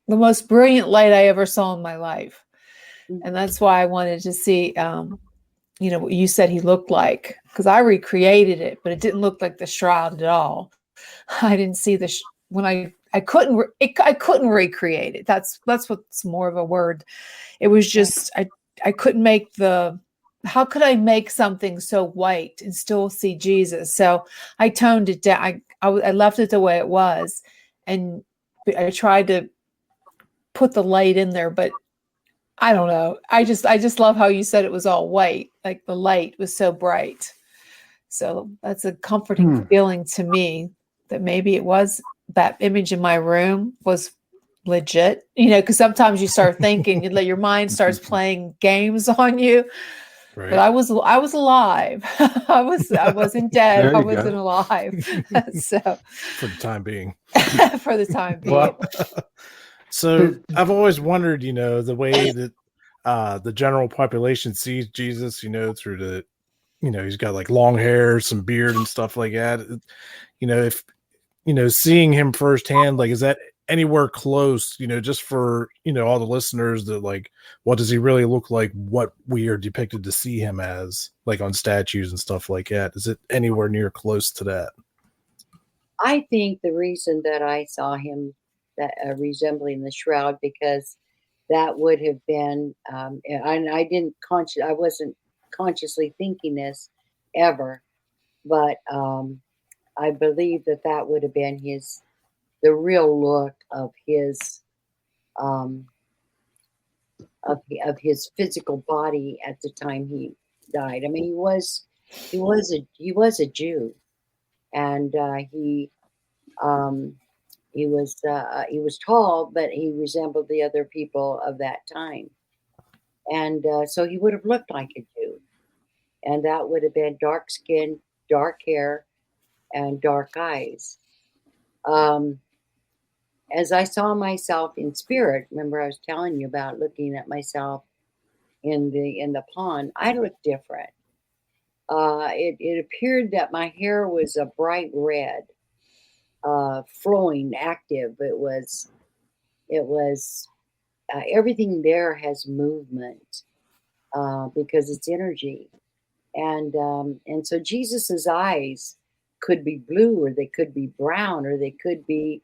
the most brilliant light I ever saw in my life. And that's why I wanted to see, what you said he looked like, because I recreated it, but it didn't look like the shroud at all. I didn't see when I couldn't recreate it. That's what's more of a word. It was just, I couldn't make how could I make something so white and still see Jesus? So I toned it down. I left it the way it was. And I tried to put the light in there, but I don't know. I just love how you said it was all white. Like the light was so bright. So that's a comforting feeling to me that maybe it was that image in my room was legit, because sometimes you start thinking, your mind starts playing games on you. Right. But I was alive. I wasn't dead. I wasn't alive. So For the time being. for the time being. Well, So I've always wondered, the way that the general population sees Jesus, through the, he's got like long hair, some beard and stuff like that. If, seeing him firsthand, like, is that anywhere close, just for, all the listeners that like, what does he really look like? What we are depicted to see him as, like on statues and stuff like that. Is it anywhere near close to that? I think the reason that I saw him that resembling the shroud, because that would have been, and I wasn't consciously thinking this ever, but I believe that would have been the real look of his, of his physical body at the time he died. I mean, he was a Jew, and he was tall, but he resembled the other people of that time, and so he would have looked like a Jew, and that would have been dark skin, dark hair, and dark eyes. As I saw myself in spirit, remember I was telling you about looking at myself in the pond, I looked different. It appeared that my hair was a bright red, flowing, active. It was everything there has movement because it's energy, and so Jesus's eyes could be blue, or they could be brown, or they could be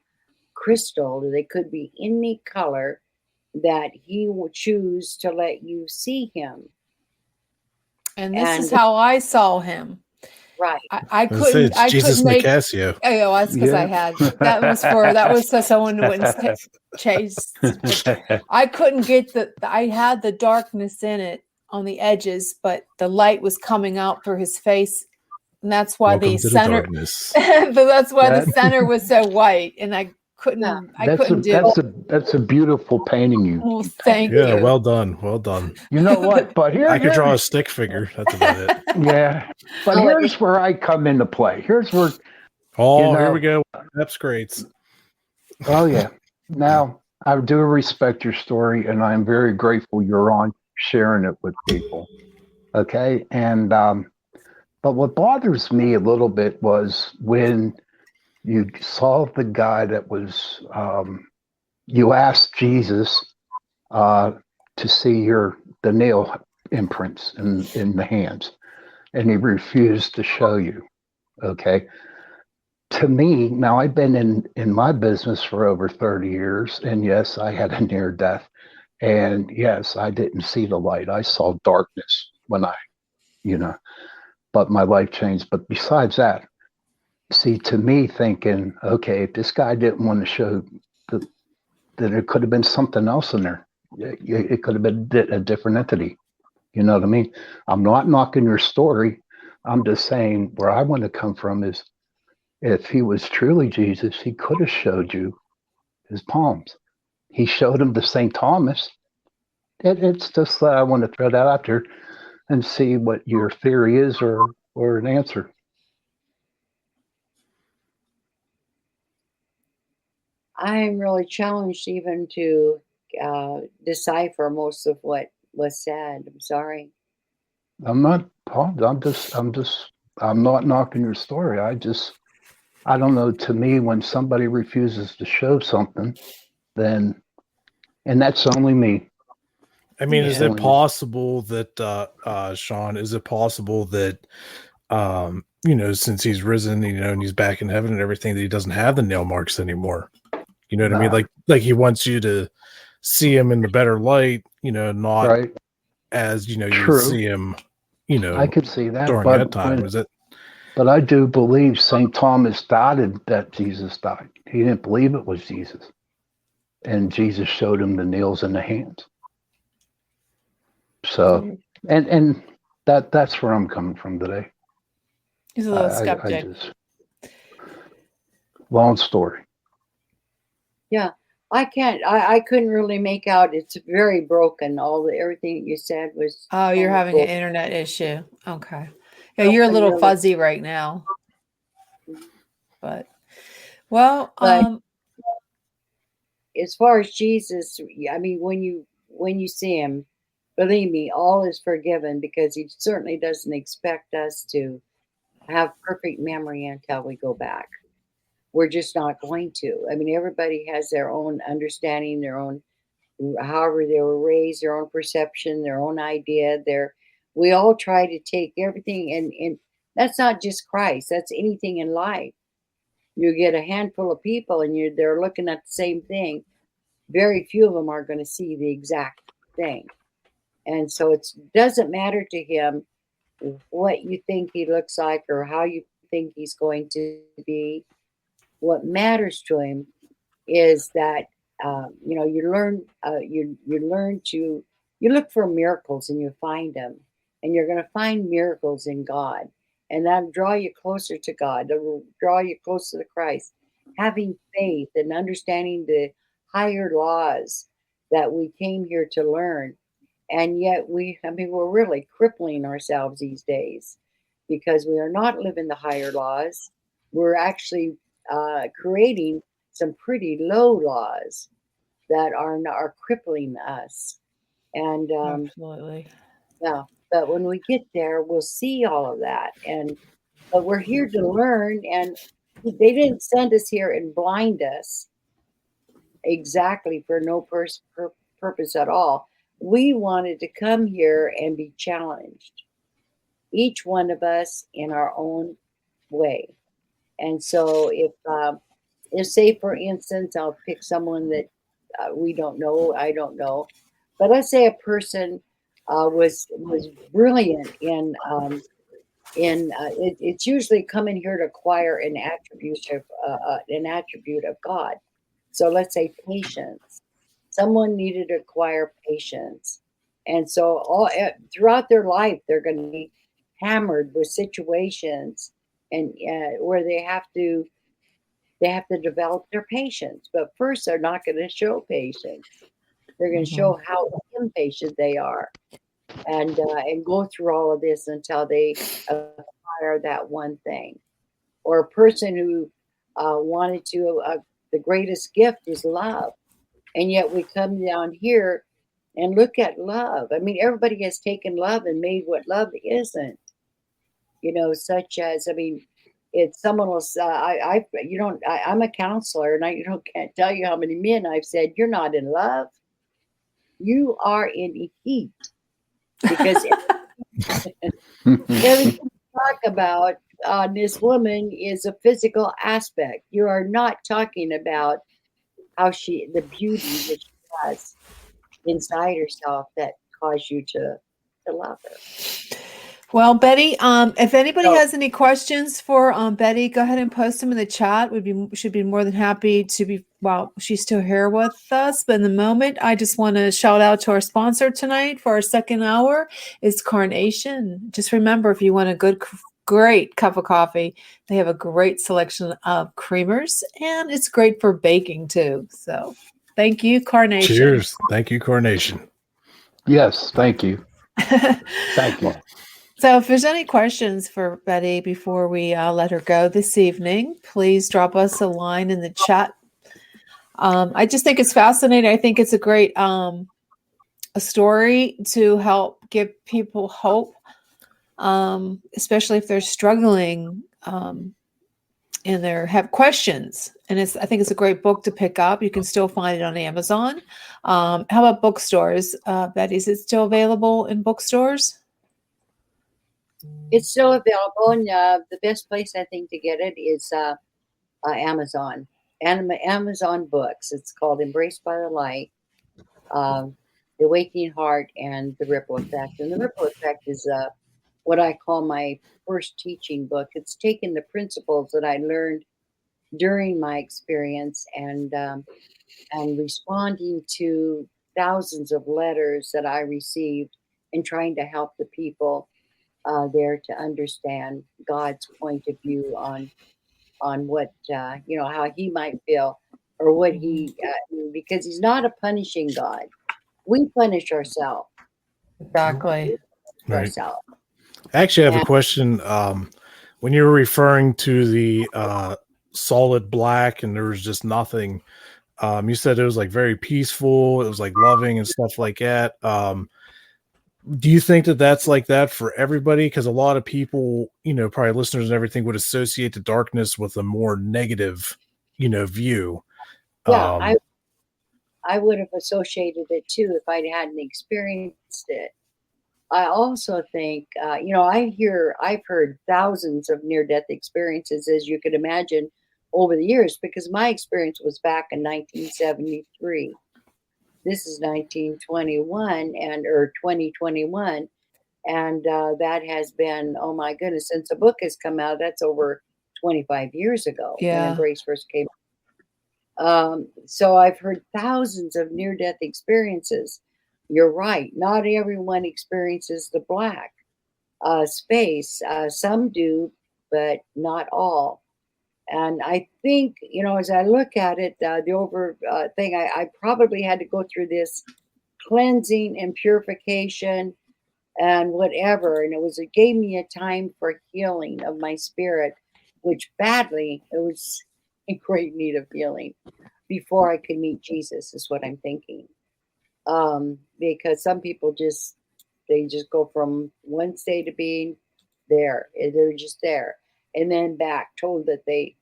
crystal, or they could be any color that he will choose to let you see him. And this is how I saw him. Right. I couldn't. I Jesus couldn't make. Nicasio. Oh, that's because I had that was so someone wouldn't chase. I couldn't get I had the darkness in it on the edges, but the light was coming out through his face, and that's why Welcome the to center. The That's why the center was so white, and I couldn't. Yeah. I couldn't do. That's a beautiful painting you. Well, thank Yeah, you. well done. Well done. You know what? But I could draw a stick figure. That's about it. Yeah, but here's where I come into play. Here's where. Oh, here we go. That's great. Oh yeah. Now I do respect your story, and I'm very grateful you're on sharing it with people. Okay, and but what bothers me a little bit was when you saw the guy that was, you asked Jesus to see the nail imprints in the hands, and he refused to show you. Okay. To me, now I've been in my business for over 30 years, and yes, I had a near death, and yes, I didn't see the light. I saw darkness when but my life changed. But besides that, see, to me, thinking, okay, if this guy didn't want to show, then it could have been something else in there. It could have been a different entity. You know what I mean? I'm not knocking your story. I'm just saying where I want to come from is, if he was truly Jesus, he could have showed you his palms. He showed him to St. Thomas. It's just that I want to throw that out there and see what your theory is or an answer. I'm really challenged even to decipher most of what was said. I'm sorry. I'm not knocking your story. I don't know. To me, when somebody refuses to show something, then, and that's only me. I mean, is it possible that, Sean, is it possible that, since he's risen, and he's back in heaven and everything, that he doesn't have the nail marks anymore? You know what I mean? Like he wants you to see him in the better light, not right. As, you True. see him, I could see that during that time. Is it? But I do believe St. Thomas doubted that Jesus died. He didn't believe it was Jesus. And Jesus showed him the nails in the hands. So, and that's where I'm coming from today. He's a little I skeptic. just long story. Yeah, I can't. I couldn't really make out. It's very broken. Everything you said was. Oh, you're almost having an broken. internet issue. Okay. Yeah, you're a Broken, little really. fuzzy right now. But well, But as far as Jesus, I mean, when you see him, believe me, all is forgiven because he certainly doesn't expect us to have perfect memory until we go back. We're just not going to. I mean, everybody has their own understanding, their own, however they were raised, their own perception, their own idea. We all try to take everything, and that's not just Christ. That's anything in life. You get a handful of people, and they're looking at the same thing. Very few of them are going to see the exact thing, and so it doesn't matter to him what you think he looks like or how you think he's going to be. What matters to him is that you learn you learn to you look for miracles and you find them, and you're going to find miracles in God, and that'll draw you closer to God. That'll draw you closer to Christ. Having faith and understanding the higher laws that we came here to learn, and yet we're really crippling ourselves these days because we are not living the higher laws. We're actually creating some pretty low laws that are crippling us. And absolutely. yeah, but when we get there, we'll see all of that. But we're here to learn, and they didn't send us here and blind us exactly for no purpose at all. We wanted to come here and be challenged, each one of us in our own way. And so if say for instance, I'll pick someone that we don't know, I don't know, but let's say a person was brilliant it's usually coming here to acquire an attribute of God. So let's say patience. Someone needed to acquire patience, and so throughout their life they're going to be hammered with situations and where they have to develop their patience. But first, they're not going to show patience. They're going to show how impatient they are, and go through all of this until they acquire that one thing. Or a person who wanted to. The greatest gift is love, and yet we come down here and look at love. I mean, everybody has taken love and made what love isn't. Such as, I mean, it's someone else. I'm a counselor, and can't tell you how many men I've said, "You're not in love. You are in heat," because everything you talk about on this woman is a physical aspect. You are not talking about the beauty that she has inside herself that caused you to love her. Well, Betty, if anybody So- has any questions for Betty, go ahead and post them in the chat. Should be more than happy to be. Well, she's still here with us, but in the moment, I just want to shout out to our sponsor tonight for our second hour is Carnation. Just remember, if you want a great cup of coffee, they have a great selection of creamers, and it's great for baking too. So, thank you, Carnation. Cheers! Thank you, Carnation. Yes, thank you. Thank you. So if there's any questions for Betty before we let her go this evening, please drop us a line in the chat. I just think it's fascinating. I think it's a great a story to help give people hope, especially if they're struggling and they have questions. And I think it's a great book to pick up. You can still find it on Amazon. How about bookstores? Betty, is it still available in bookstores? It's still available, and the best place I think to get it is Amazon. Amazon Books. It's called "Embraced by the Light," "The Awakening Heart," and "The Ripple Effect." And "The Ripple Effect" is what I call my first teaching book. It's taken the principles that I learned during my experience and responding to thousands of letters that I received and trying to help the people there to understand God's point of view on what how he might feel, or what he because he's not a punishing God. We punish ourselves. Exactly. Right. Ourselves. Actually, I have a question. When you were referring to the solid black and there was just nothing, you said it was like very peaceful. It was like loving and stuff like that. Do you think that that's like that for everybody? Because a lot of people, probably listeners and everything, would associate the darkness with a more negative, view. Yeah, I would have associated it too if I hadn't experienced it. I also think, I've heard thousands of near-death experiences, as you could imagine, over the years, because my experience was back in 1973. This is 1921 or 2021. And that has been, oh my goodness, since the book has come out, that's over 25 years ago when Embrace first came out. So I've heard thousands of near-death experiences. You're right. Not everyone experiences the black space. Some do, but not all. And I think, as I look at it, the over thing, I probably had to go through this cleansing and purification and whatever. And it gave me a time for healing of my spirit, which it was in great need of healing before I could meet Jesus, is what I'm thinking. Because some people they just go from one state of being there. They're just there. And then back, told that they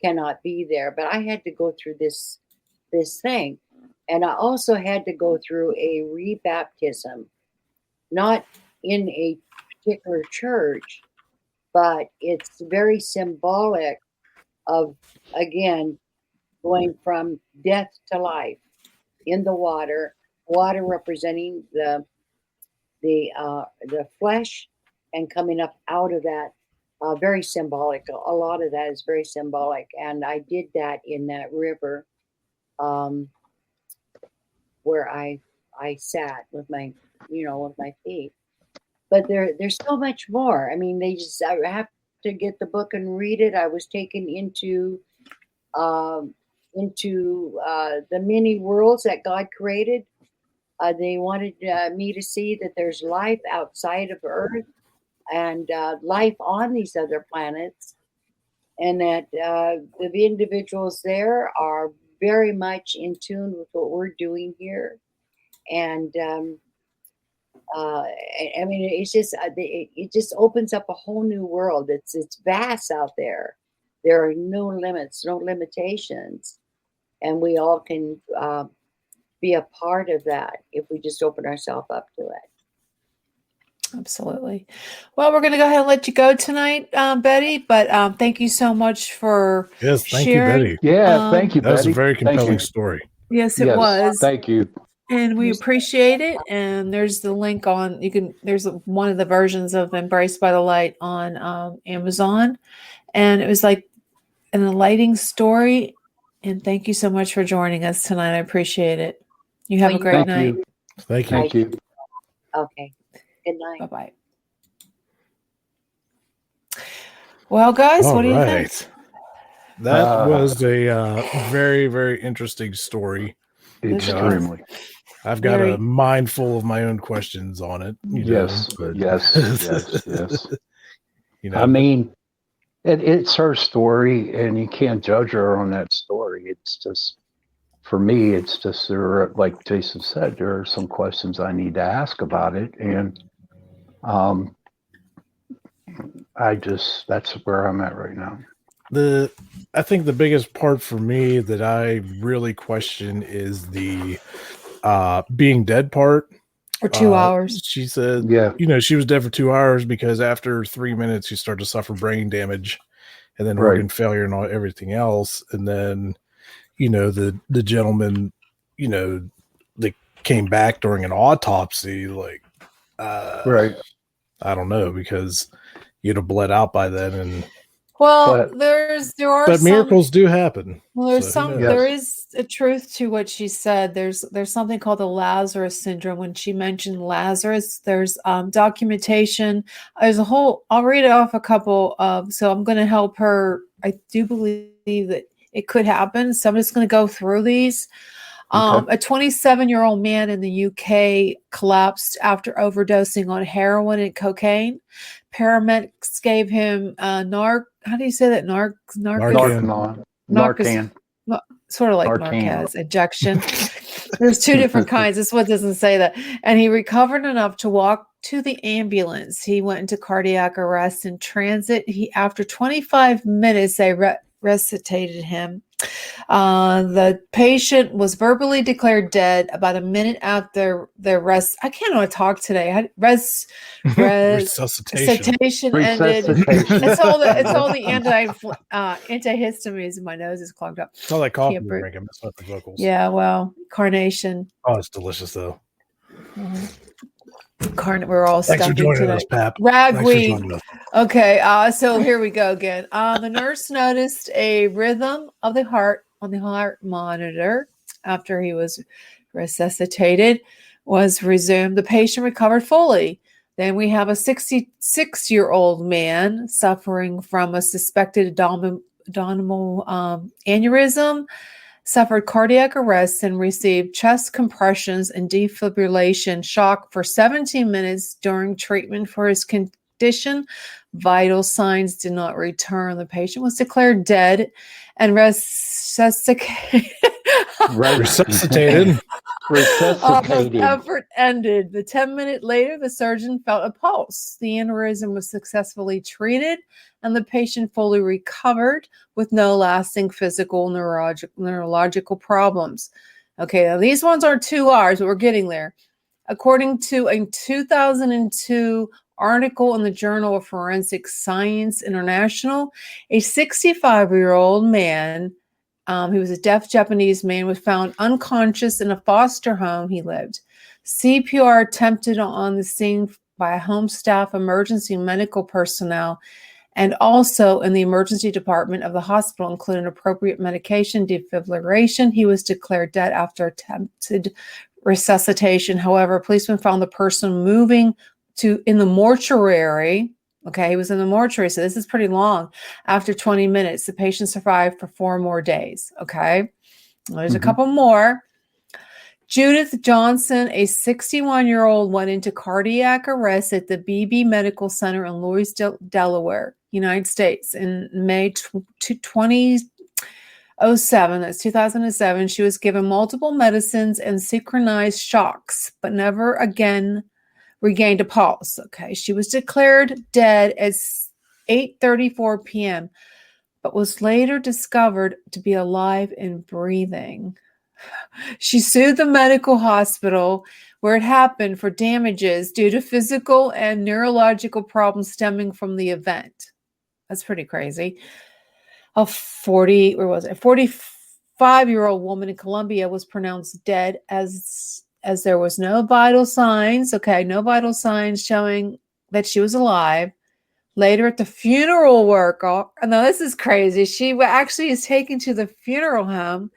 cannot be there. But I had to go through this thing. And I also had to go through a rebaptism, not in a particular church, but it's very symbolic of, again, going from death to life in the water representing the flesh, and coming up out of that. Very symbolic. A lot of that is very symbolic, and I did that in that river, where I sat with my feet. But there's so much more. I mean, I have to get the book and read it. I was taken into the many worlds that God created. They wanted me to see that there's life outside of Earth, and life on these other planets, and that the individuals there are very much in tune with what we're doing here. And I mean, it's just it just opens up a whole new world. It's vast out there. There are no limits, no limitations, and we all can be a part of that if we just open ourselves up to it. Absolutely. Well, we're going to go ahead and let you go tonight, Betty. But thank you so much for Yes, thank sharing. you, Betty. Yeah, thank you, That was Betty. a very compelling story. Yes, it was. Thank you. And we appreciate it. And there's the link on, there's one of the versions of Embraced by the Light on Amazon. And it was like an enlightening story. And thank you so much for joining us tonight. I appreciate it. You have a great night. Thank you. Thank you. Okay. Good night. Bye-bye. Well, guys, what do you think? That was a very, very interesting story. Extremely. I've got a mind full of my own questions on it. Yes. I mean, it's her story, and you can't judge her on that story. It's just, for me, it's just like Jason said, there are some questions I need to ask about it, and that's where I'm at right now. I think the biggest part for me that I really question is the being dead part. For 2 hours. She said, she was dead for 2 hours because after 3 minutes you start to suffer brain damage, and then organ failure and everything else. And then, the gentleman, that came back during an autopsy, like, I don't know, because you'd have bled out by then. And Well, But- there are But some miracles do happen. Well, there's So who some. knows? There is a truth to what she said. There's something called the Lazarus syndrome. When she mentioned Lazarus, there's documentation. There's a whole. I'll read off a couple of. So I'm going to help her. I do believe that it could happen. So I'm just going to go through these. Okay. A 27-year-old man in the UK collapsed after overdosing on heroin and cocaine. Paramedics gave him How do you say that? Narcan. Narcan. Sort of like Narcan. Narcaz injection. There's two different kinds. This one doesn't say that. And he recovered enough to walk to the ambulance. He went into cardiac arrest in transit. After 25 minutes, they resuscitated him. The patient was verbally declared dead about a minute after the rest. I can't talk today. Resuscitation ended. Resuscitation. It's all the antihistamines in my nose is clogged up. It's all that coffee Can't you're breathe. drinking. Mess up the vocals. Yeah, well, carnation. Oh, it's delicious though. We're all Thanks for stuck in joining today. us, Pap. Thanks for Ragweed. joining us. Okay, so here we go again. The nurse noticed a rhythm of the heart on the heart monitor after he was resuscitated was resumed. The patient recovered fully. Then we have a 66-year-old man suffering from a suspected abdominal aneurysm, suffered cardiac arrest, and received chest compressions and defibrillation shock for 17 minutes during treatment for his condition. Vital signs did not return. The patient was declared dead and resuscitated. Resuscitated. Resuscitated. Effort ended. The 10-minute later, the surgeon felt a pulse. The aneurysm was successfully treated, and the patient fully recovered with no lasting physical neurological problems. Okay, now these ones are 2 hours, but we're getting there. According to a 2002 article in the Journal of Forensic Science International, a 65-year-old man who was a deaf Japanese man was found unconscious in a foster home he lived. CPR attempted on the scene by home staff, emergency medical personnel, and also in the emergency department of the hospital, including appropriate medication, defibrillation. He was declared dead after attempted resuscitation. However, policemen found the person moving in the mortuary. Okay, he was in the mortuary, so this is pretty long. After 20 minutes, the patient survived for 4 more days. Okay, there's a couple more. Judith Johnson, a 61-year-old, went into cardiac arrest at the BB Medical Center in Louisville, Delaware, United States, in May 2007. That's 2007. She was given multiple medicines and synchronized shocks, but never again regained a pulse. Okay, she was declared dead at 8:34 p.m., but was later discovered to be alive and breathing. She sued the medical hospital where it happened for damages due to physical and neurological problems stemming from the event. That's pretty crazy. A 45-year-old woman in Colombia was pronounced dead as there was no vital signs. Okay, no vital signs showing that she was alive. Later at the funeral worker, now this is crazy. She actually is taken to the funeral home.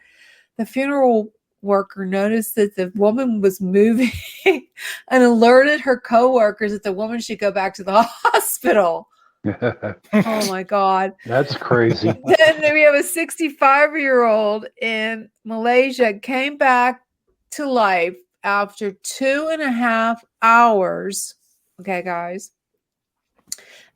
The funeral worker noticed that the woman was moving and alerted her co-workers that the woman should go back to the hospital. Oh my God. That's crazy. Then we have a 65-year-old in Malaysia came back to life after 2.5 hours. Okay, guys.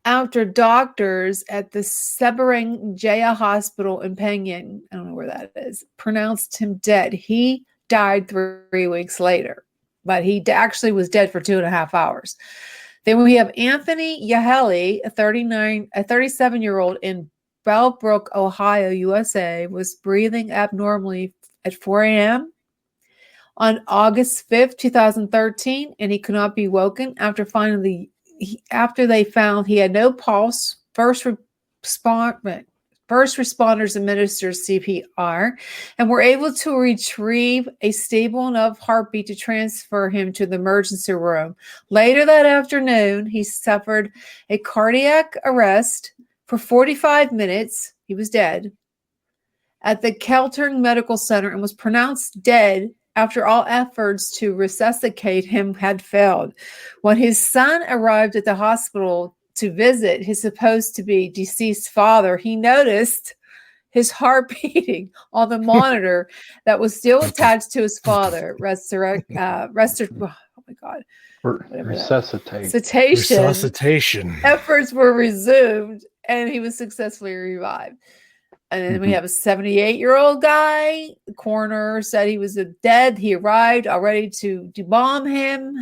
After doctors at the Seberang Jaya Hospital in Penang, I don't know where that is, pronounced him dead. He died 3 weeks later, but he actually was dead for 2.5 hours. Then we have Anthony Yaheli, a 37-year-old in Bellbrook, Ohio, USA, was breathing abnormally at 4 a.m. on August 5th, 2013, and he could not be woken after they found he had no pulse. First responders administered CPR and were able to retrieve a stable enough heartbeat to transfer him to the emergency room. Later that afternoon, he suffered a cardiac arrest For 45 minutes, he was dead at the Keltern Medical Center and was pronounced dead after all efforts to resuscitate him had failed. When his son arrived at the hospital to visit his supposed to be deceased father, he noticed his heart beating on the monitor that was still attached to his father. Resuscitation. Efforts were resumed, and he was successfully revived. And then we have a 78-year-old guy. The coroner said he was dead. He arrived already to debomb him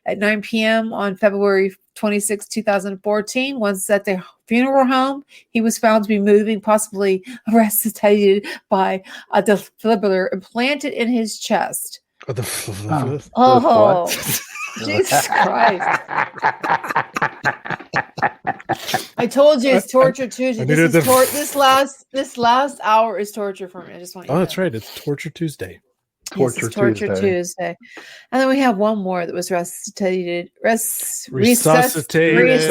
at 9 p.m. on February 26, 2014. Once at the funeral home, he was found to be moving, possibly resuscitated by a defibrillator implanted in his chest. Oh, Jesus Christ. I told you it's torture Tuesday. This last hour is torture for me. I just want you to know. That's right. It's Torture Tuesday. Torture Tuesday. And then we have one more that was resuscitated. Resuscitated.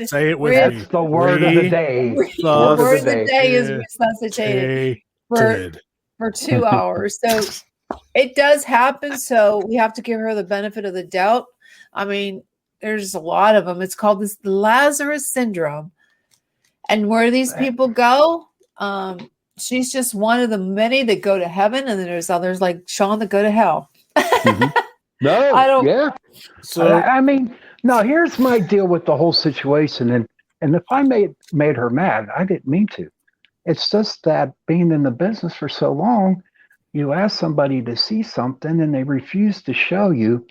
Say it with me. That's the word of the day. The word of the day is resuscitated for 2 hours. So it does happen. So we have to give her the benefit of the doubt. I mean, there's a lot of them. It's called the Lazarus syndrome. And where these people go, she's just one of the many that go to heaven, and then there's others like Sean that go to hell. No, I don't. Yeah. So I mean, no. Here's my deal with the whole situation, and if I made her mad, I didn't mean to. It's just that being in the business for so long, you ask somebody to see something, and they refuse to show you.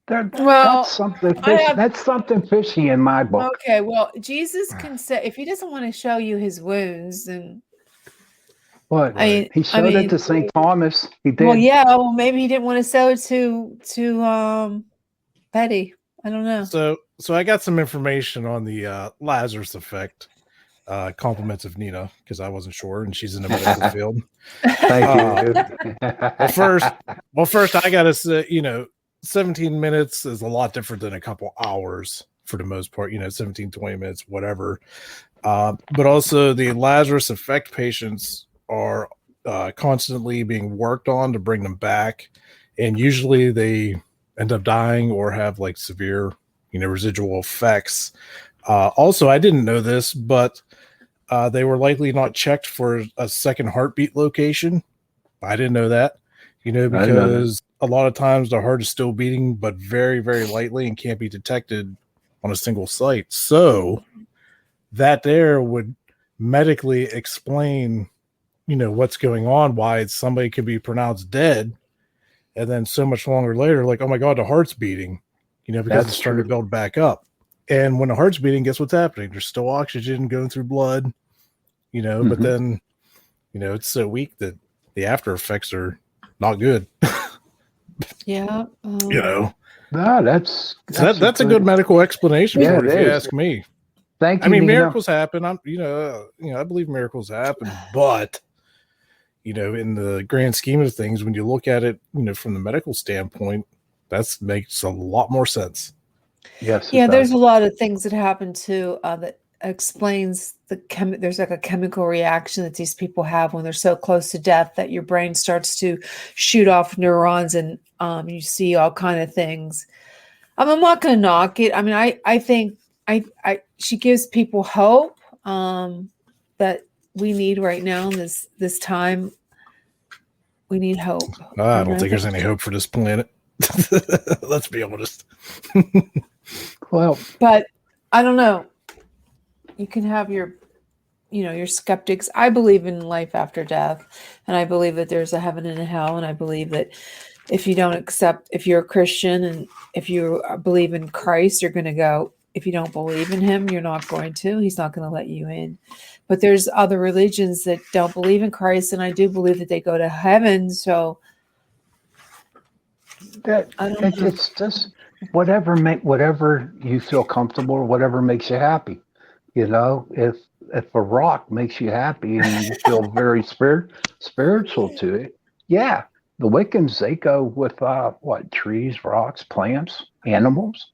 That's something fishy. That's something fishy in my book. Okay, well, Jesus can say if he doesn't want to show you his wounds, then what? He showed it to St. Thomas. He did. Well, yeah. Well, maybe he didn't want to sell it to Betty. I don't know. So I got some information on the Lazarus effect. Compliments of Nina, because I wasn't sure, and she's in the medical field. Thank you. Well, first I gotta say, 17 minutes is a lot different than a couple hours for the most part, 17, 20 minutes, whatever. But also the Lazarus effect patients are constantly being worked on to bring them back. And usually they end up dying or have like severe, residual effects. Also, I didn't know this, but they were likely not checked for a second heartbeat location. I didn't know that, because a lot of times the heart is still beating, but very, very lightly and can't be detected on a single site. So that there would medically explain, what's going on, why somebody could be pronounced dead. And then so much longer later, like, oh my God, the heart's beating, because it's starting to build back up. And when the heart's beating, guess what's happening? There's still oxygen going through blood, but then, it's so weak that the after effects are not good. Yeah. No, that's a good medical explanation for it, if you ask me. Thank you. I mean, miracles happen. I believe miracles happen, but in the grand scheme of things, when you look at it, from the medical standpoint, that makes a lot more sense. Yes. Yeah, there's a lot of things that happen too that explains there's like a chemical reaction that these people have when they're so close to death that your brain starts to shoot off neurons and you see all kind of things. I'm not going to knock it. I mean, I think she gives people hope that we need right now in this time. We need hope. I don't think there's any hope for this planet. Let's be honest. Well, but I don't know. You can have your skeptics. I believe in life after death, and I believe that there's a heaven and a hell, and I believe that if you're a Christian and if you believe in Christ, you're going to go. If you don't believe in him, you're not going to. He's not going to let you in. But there's other religions that don't believe in Christ, and I do believe that they go to heaven. So it's just whatever you feel comfortable or whatever makes you happy. If a rock makes you happy and you feel very spiritual to it, yeah. The Wiccans, they go with trees, rocks, plants, animals,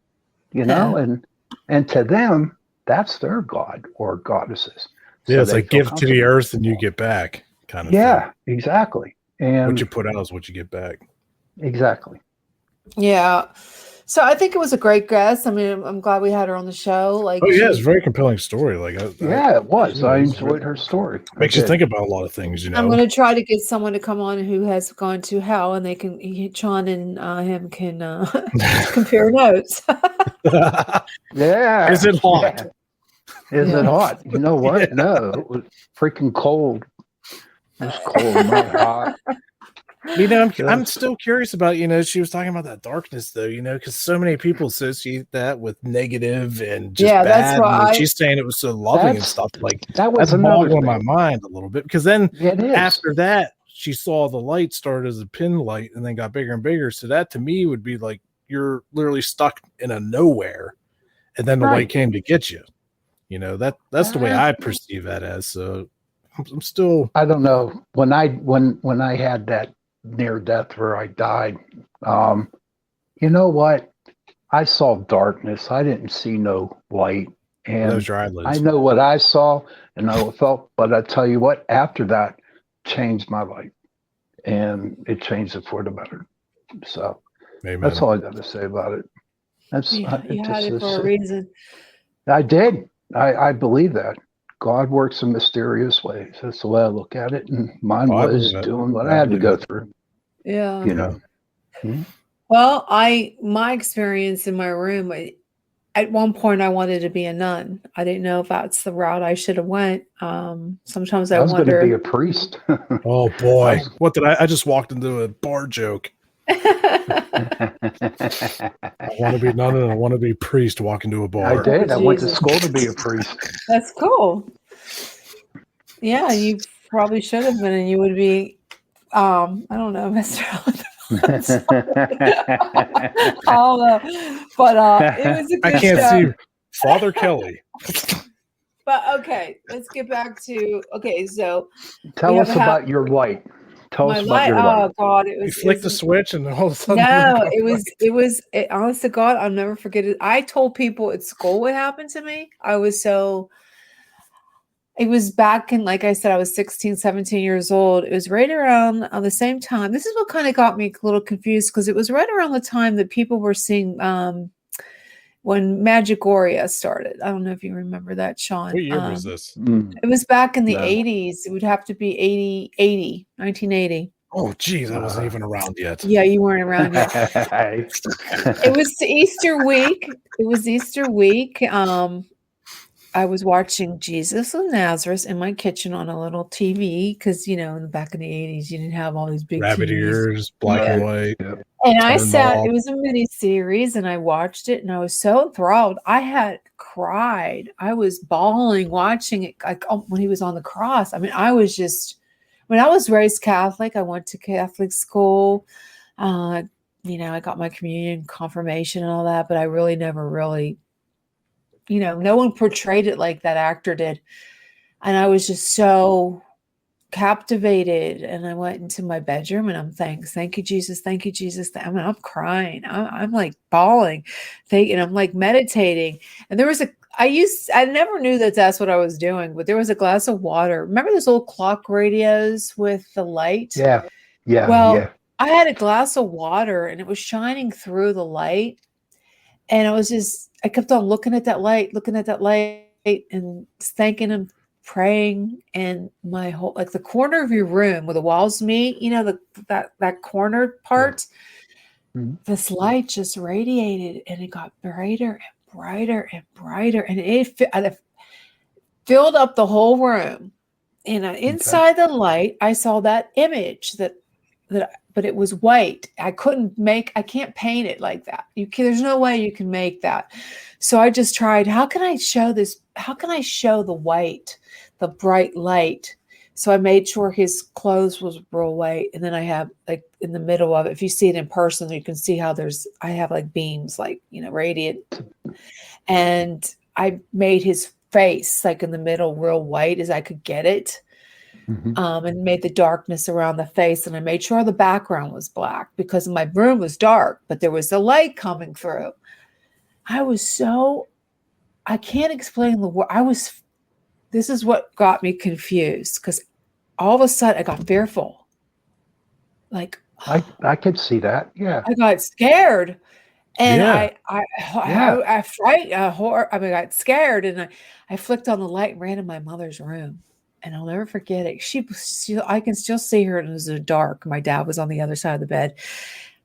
and to them that's their god or goddesses. Yeah, So it's they like feel give to the comfortable. earth and you get back kind of thing. Yeah, exactly. And What you put out is what you get back. exactly. Yeah. So I think it was a great guest. I mean, I'm glad we had her on the show. Like, Oh yeah, it's a very compelling story. Like, Yeah, it was. you know, I it's enjoyed her story. I makes you did. think about a lot of things. You I'm know, going to try to get someone to come on who has gone to hell, and they can, Sean and him can compare notes. Yeah. Is it hot? Yeah. Is Yeah. it hot? You know what? Yeah. No, it was freaking cold. It was cold, not hot. You know, I'm Yes. still curious about, you know, she was talking about that darkness though, you know, because so many people associate that with negative and just Yeah, that's bad. And why she's saying it was so loving and That's- stuff. Like That was that's another boggling my thing. mind a little bit because then It is. after that, she saw the light start as a pin light and then got bigger and bigger. So that to me would be like you're literally stuck in a nowhere, and then the Right. light came to get you. You know, that's the way I perceive that as. So I'm still. I don't know. When I had that near death where I died, you know what? I saw darkness. I didn't see no light. And Those your eyelids. I know what I saw and I felt, but I tell you what, after that changed my life. And it changed it for the better. So Amen. that's all I got to say about it. That's you had it for a reason. I did. I believe that. God works in mysterious ways. That's the way I look at it. And mine I was believe it. doing what I I had to believe go it. through. Yeah. You know. Well, my experience in my room, at one point I wanted to be a nun. I didn't know if that's the route I should have went. Sometimes I I was going to wonder. be a priest. Oh boy, what did I just walked into a bar joke. I want to be nun and I want to be priest. Walk into a bar. I did. I went to Jesus. school to be a priest. That's cool. Yeah, you probably should have been, and you would be. I don't know, Mr. I don't know, but it was a good I can't show. see Father Kelly. But okay, let's get back to So Tell we us have a about your light. Tell my us about light. your light. Oh God, it You was. flick the switch and all of a sudden. No, it was. Honest to God, I'll never forget it. I told people at school what happened to me. It was back in, like I said, I was 16, 17 years old. It was right around the same time. This is what kind of got me a little confused because it was right around the time that people were seeing when Magigoria started. I don't know if you remember that, Sean. What year was this? It was back in the No. 80s. It would have to be 1980. Oh, geez, I wasn't even around yet. Yeah, you weren't around yet. It was Easter week. It was Easter week. I was watching Jesus of Nazareth in my kitchen on a little TV because, you know, back in the 80s, you didn't have all these big Rabbit TVs. ears, black and white. And I Turn sat, knob. it was a mini series, and I watched it, and I was so enthralled. I had cried. I was bawling watching it, like when he was on the cross. I mean, I was raised Catholic. I went to Catholic school. You know, I got my communion, confirmation, and all that, but I really never really, you know, no one portrayed it like that actor did. And I was just so captivated, and I went into my bedroom and thank you Jesus, thank you Jesus. I mean, I'm crying, I'm like bawling, and I'm like meditating. And there was I never knew that that's what I was doing, but there was a glass of water. Remember those old clock radios with the light? Yeah. Well, I had a glass of water and it was shining through the light, and I kept on looking at that light, and thanking him, praying, and my whole, like the corner of your room where the walls meet, you know, that corner part, this light just radiated, and it got brighter and brighter and brighter, and it filled up the whole room. And inside the light, I saw that image but it was white. I can't paint it like that. There's no way you can make that. So I just tried, how can I show this? How can I show the white, the bright light? So I made sure his clothes was real white. And then I have, like, in the middle of it, if you see it in person, you can see how I have like beams, like, you know, radiant. And I made his face like in the middle real white as I could get it. And made the darkness around the face. And I made sure the background was black because my room was dark, but there was the light coming through. I I can't explain the word. This is what got me confused, because all of a sudden I got fearful. Like, I could see that. Yeah. I got scared. And Yeah. I got scared, and I flicked on the light and ran in my mother's room. And I'll never forget it. I can still see her, and it was in the dark. My dad was on the other side of the bed.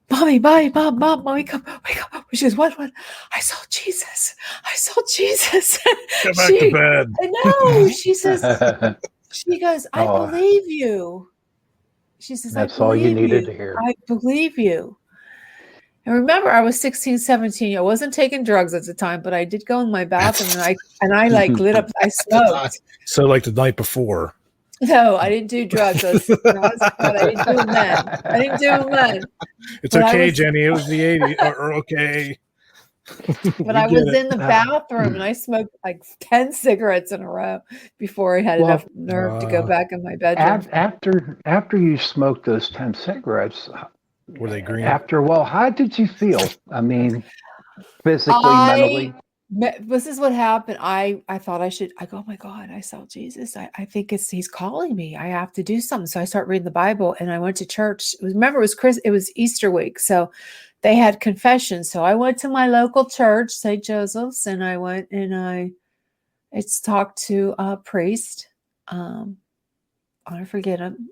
Mommy, mommy, mom, wake up, wake up. She goes, what? I saw Jesus. I saw Jesus. Go back to bed. I know. She says, she goes, I Oh. believe you. She says, That's I all you believe needed to hear. I believe you. And remember, I was 16, 17. I wasn't taking drugs at the time, but I did go in my bathroom and I like lit up. I smoked. So like the night before. No, I didn't do drugs. I didn't do them then. It's But okay, Jenny. It was the 80s. Or okay. But I was in the bathroom and I smoked like 10 cigarettes in a row before I had enough nerve to go back in my bedroom. After you smoked those 10 cigarettes, Were they green? after a while, how did you feel? I mean, physically, mentally? This is what happened. I thought I go, oh my God, I saw Jesus. I think he's calling me. I have to do something. So I start reading the Bible, and I went to church. Remember, it was Easter week. So they had confession. So I went to my local church, St. Joseph's, and I went and I talked to a priest. I forget him.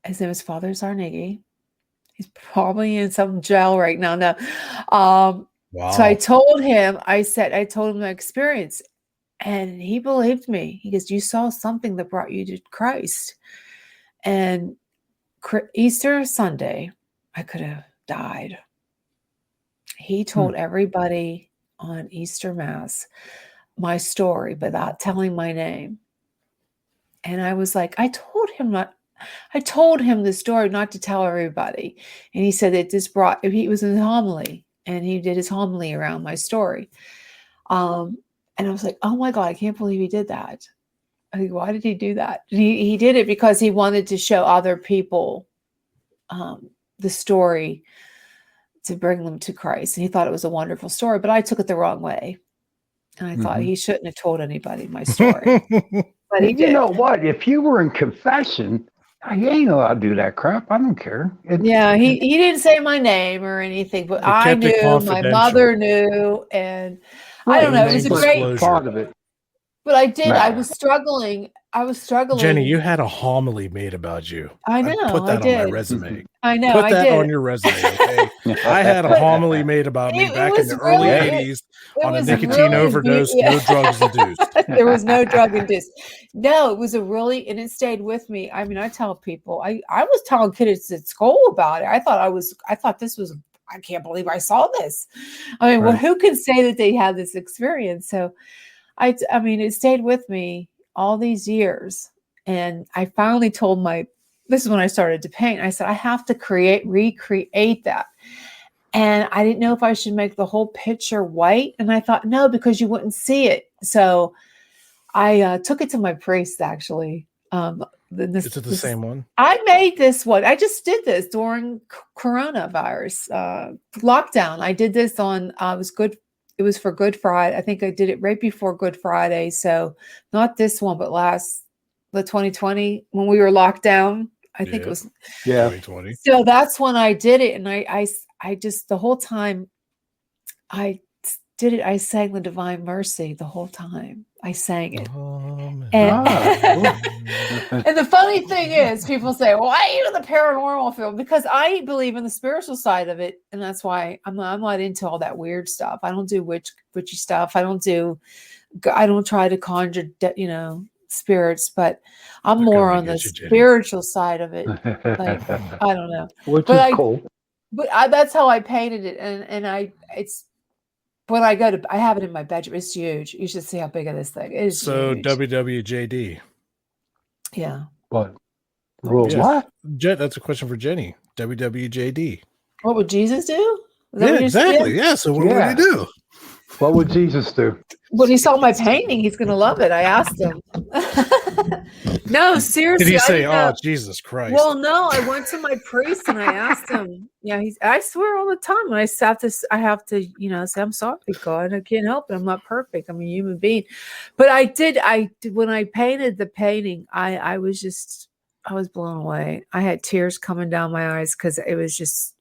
His name is Father Zarnigi. He's probably in some jail right now. No. Wow. So I told him my experience, and he believed me. He goes, you saw something that brought you to Christ. And Easter Sunday, I could have died. He told everybody on Easter Mass my story without telling my name. And I was like, I told him the story not to tell everybody. And he said that he was in homily, and he did his homily around my story. And I was like, oh my God, I can't believe he did that. I think, why did he do that? He did it because he wanted to show other people the story to bring them to Christ. And he thought it was a wonderful story, but I took it the wrong way. And I thought he shouldn't have told anybody my story. But he did. You know what? If you were in confession, you ain't allowed to do that crap. I don't care. He didn't say my name or anything, but I kept it knew, my mother knew, and I don't know. It was a great part of it. But I did. Nah. I was struggling. Jenny, you had a homily made about you. I know. Put that I did. on my resume. I know. Put that on your resume, okay? I had a homily made about me back in the early 80s on a nicotine overdose, no drugs induced. There was no drug induced. No, it was and it stayed with me. I mean, I tell people, I was telling kids at school about it. I thought this was, I can't believe I saw this. I mean, well, who can say that they had this experience? So I mean, it stayed with me all these years. And I finally told this is when I started to paint. I said, I have to recreate that. And I didn't know if I should make the whole picture white. And I thought, no, because you wouldn't see it. So I took it to my priest, actually. Is it the same one? I made this one. I just did this during coronavirus lockdown. I did this on, it was for Good Friday. I think I did it right before Good Friday. So not this one, but the 2020, when we were locked down. I think it was 2020. So that's when I did it. And I just, the whole time I did it, I sang the Divine Mercy the whole time. I sang it. And the funny thing is, people say, why are you in the paranormal field? Because I believe in the spiritual side of it. And that's why I'm not into all that weird stuff. I don't do witchy stuff. I don't try to conjure, spirits, but I'm more on the spiritual side of it. Like, I don't know. Which is cool. But that's how I painted it. And when I have it in my bedroom. It's huge. You should see how big of this thing is. So huge. WWJD. Yeah. What? What? That's a question for Jenny. WWJD. What would Jesus do? Yeah, exactly. Yeah. So what would he do? What would Jesus do? When he saw my painting, he's going to love it. I asked him. No, seriously. Did he I say, didn't know. "Oh, Jesus Christ"? Well, no, I went to my priest and I asked him. Yeah, I swear all the time. And I have to, say, I'm sorry, God, I can't help it. I'm not perfect. I'm a human being. But I did, when I painted the painting, I was blown away. I had tears coming down my eyes because it was just,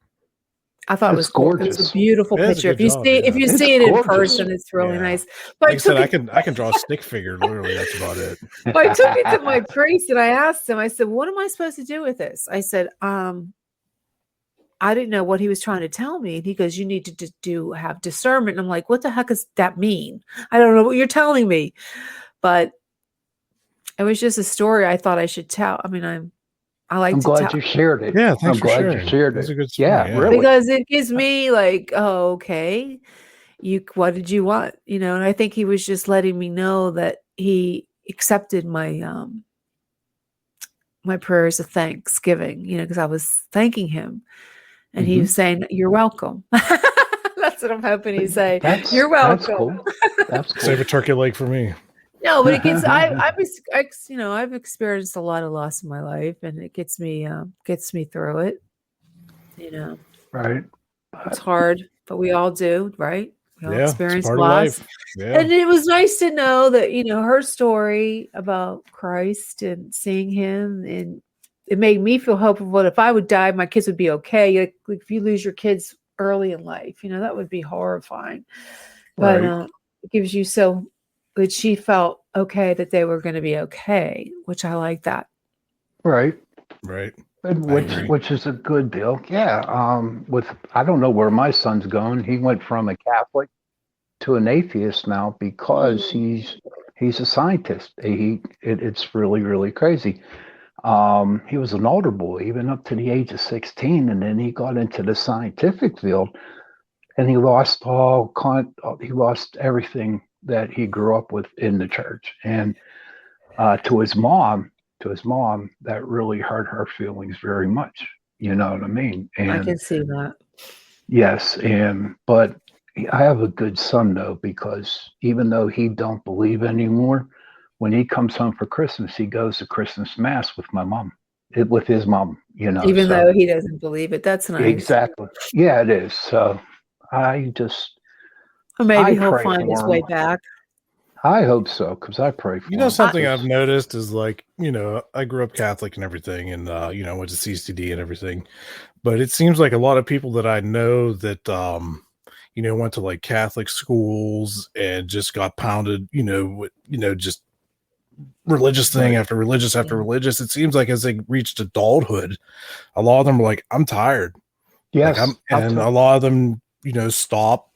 I thought it was gorgeous. It was a beautiful It is a picture. good job, If you It's see it in gorgeous. person, it's really Yeah. nice. But Like I said, I can draw a stick figure. Literally, that's about it. But I took it to my priest and I asked him, I said, what am I supposed to do with this? I said, I didn't know what he was trying to tell me. And he goes, you need to have discernment. And I'm like, what the heck does that mean? I don't know what you're telling me. But it was just a story I thought I should tell. I mean, I like I'm to glad tell. you shared it. Yeah, thanks I'm for glad sharing. you shared That's it. a good story, Yeah, yeah. really. Because it gives me like, oh, okay. What did you want? And I think he was just letting me know that he accepted my my prayers of thanksgiving, because I was thanking him. And he was saying, you're welcome. That's what I'm hoping he's saying. You're welcome. That's cool. That's cool. Save a turkey leg for me. No, but it gets, I've experienced a lot of loss in my life and it gets me through it. Right. It's hard, but we all do, right? We all Yeah, it's experience part of loss. life. Yeah. And it was nice to know that, her story about Christ and seeing him, and it made me feel hopeful. What if I would die, my kids would be okay. Like if you lose your kids early in life, that would be horrifying. But it gives you that she felt okay that they were going to be okay, which I like that. Right. Right. Which is a good deal. Yeah. I don't know where my son's going. He went from a Catholic to an atheist now because he's a scientist. It's really, really crazy. He was an altar boy even up to the age of 16, and then he got into the scientific field, and he lost everything that he grew up with in the church. And to his mom, that really hurt her feelings very much. You know what I mean? And I can see that. Yes, but I have a good son though, because even though he don't believe anymore, when he comes home for Christmas, he goes to Christmas Mass with with his mom. Even though he doesn't believe it, that's nice. Exactly. Yeah, it is. So or maybe he'll find his way back. I hope so, because I pray for him. Something I've noticed is I grew up Catholic and everything, and went to CCD and everything, but it seems like a lot of people that I know that went to like Catholic schools and just got pounded, just religious thing after religious after religious. It seems like as they reached adulthood, a lot of them are like, I'm tired. Yes, and a lot of them, stop,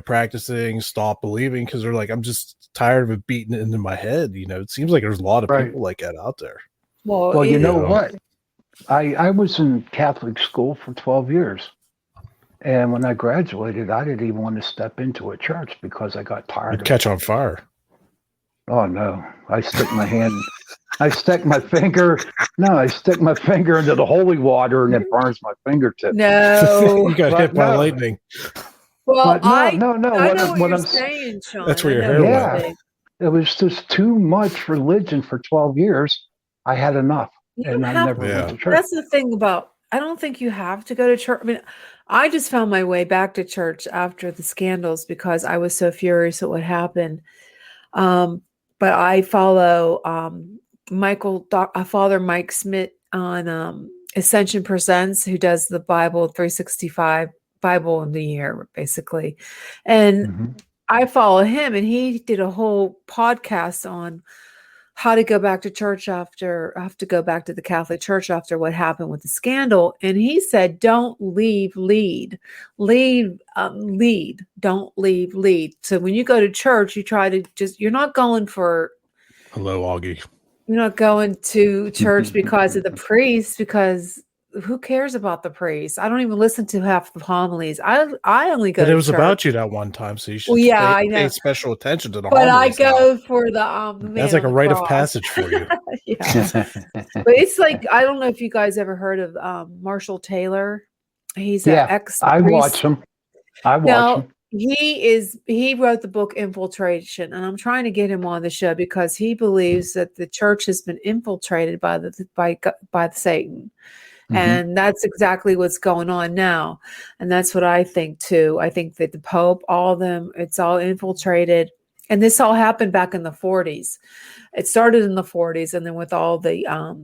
practicing, stop believing because they're like, I'm just tired of it beating into my head. It seems like there's a lot of people like that out there. Well, you know what? I was in Catholic school for 12 years. And when I graduated, I didn't even want to step into a church because I got tired. You'd catch on fire. Oh, no. I stick my finger into the holy water and it burns my fingertips. No. You got hit by lightning. Well, I know what you're I'm saying, Sean. That's where your hair went. It was just too much religion for 12 years. I had enough. And I never went to church. That's the thing about, I don't think you have to go to church. I mean, I just found my way back to church after the scandals because I was so furious at what happened. But I follow Father Mike Smith on Ascension Presents, who does the Bible 365 Bible in the year, basically. And I follow him, and he did a whole podcast on how to go back to church go back to the Catholic Church after what happened with the scandal. And he said, don't lead. Don't lead. So when you go to church, you try to you're not going for. Hello, Augie. You're not going to church because of the priest, because who cares about the priest? I don't even listen to half the homilies. I only go. But it was about you that one time, so you should pay special attention to the homilies. But I go now. For the that's like a rite of passage for you. Yeah, but it's like, I don't know if you guys ever heard of Marshall Taylor. He's an ex. I watch him. He wrote the book Infiltration, and I'm trying to get him on the show because he believes that the church has been infiltrated by the Satan. And that's exactly what's going on now. And that's what I think too. I think that the Pope, all of them, it's all infiltrated. And this all happened back in the 40s. It started in the 40s. And then with all the, I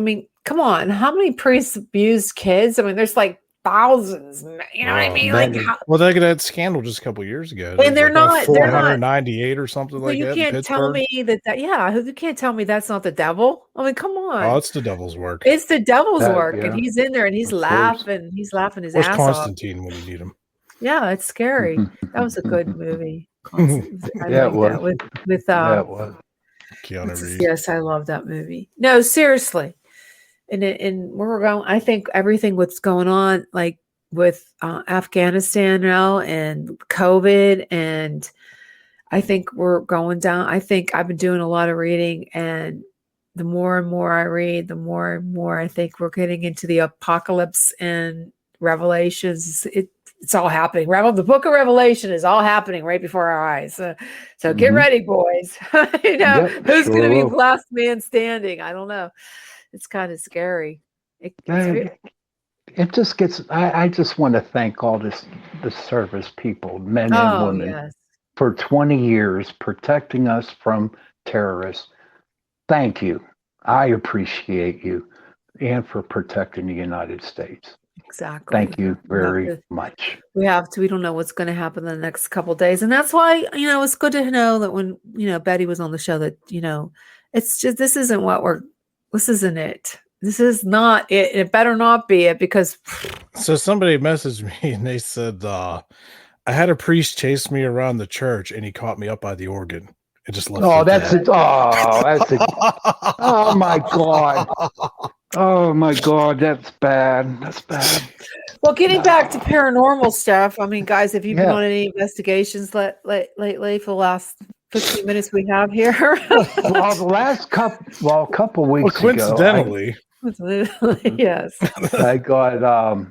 mean, come on, how many priests abused kids? I mean, there's like thousands, you know what I mean? Like, well, they got that scandal just a couple years ago. And they're not 498 or something like you that. can't tell me that you can't tell me that's not the devil. I mean, come on. Oh, it's the devil's work. It's the devil's work, yeah. and he's in there and he's laughing. He's laughing his Where's ass Constantine when you need him? Yeah, it's scary. That was a good movie. I it was. that with it was. Keanu Reeves. yes, I love that movie. No, seriously. And where we're going, I think everything what's going on, like with Afghanistan now and COVID, and I think we're going down. I think I've been doing a lot of reading, and the more and more I read, the more and more I think we're getting into the apocalypse and Revelations. It's all happening. The book of Revelation is all happening right before our eyes. So get ready, boys. Who's going to be the last man standing? I don't know. It's kind of scary. It just gets. I just want to thank all the service people, men and women, for 20 years protecting us from terrorists. Thank you. I appreciate you, and for protecting the United States. Exactly. Thank you very much. We have to. We don't know what's going to happen in the next couple of days, and that's why it's good to know that when Betty was on the show that it's just this isn't it. This is not it. It better not be it because. So somebody messaged me and they said, I had a priest chase me around the church and he caught me up by the organ. It just left. Oh, that's it. Oh, that's it. Oh my God. Oh my God. That's bad. That's bad. Well, getting back to paranormal stuff. I mean, guys, have you been on any investigations lately for the last 15 minutes we have here? Well, the last couple weeks coincidentally. Yes. I got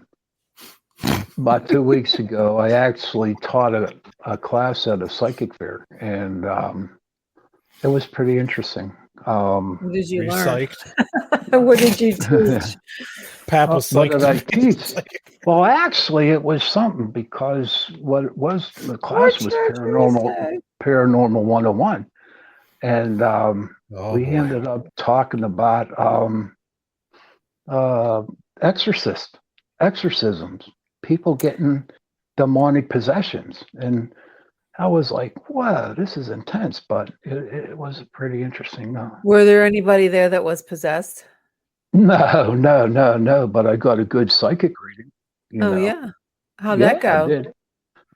about 2 weeks ago. I actually taught a class at a psychic fair, and it was pretty interesting. What did you learn? Psyched? What did you teach? Papa what did I teach? Well, actually, it was something because what it was the class was Paranormal 101, and we ended up talking about exorcisms, people getting demonic possessions, and I was like, wow, this is intense, but it was pretty interesting. Were there anybody there that was possessed? No, but I got a good psychic reading. Yeah. How'd that go? I did.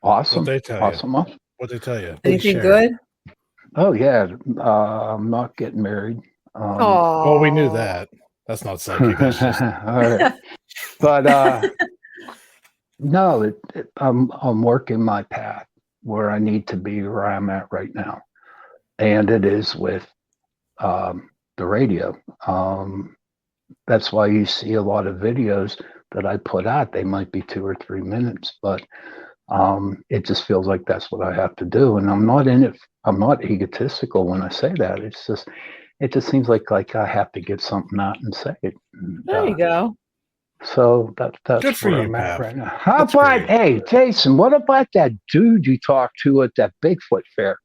Awesome. What'd they tell awesome. you? What'd they tell you? Anything good? Oh, yeah. I'm not getting married. Well, we knew that. That's not psychic. That's just... All right. But no, I'm working my path where I need to be, where I'm at right now, and it is with the radio. That's why you see a lot of videos that I put out. They might be 2 or 3 minutes, but it just feels like that's what I have to do, and I'm not in it. I'm not egotistical when I say that. It just seems like I have to get something out and say it. And, there you go. So that's good for where you, I'm at Pap. right now. How about, hey, Jason, what about that dude you talked to at that Bigfoot fair?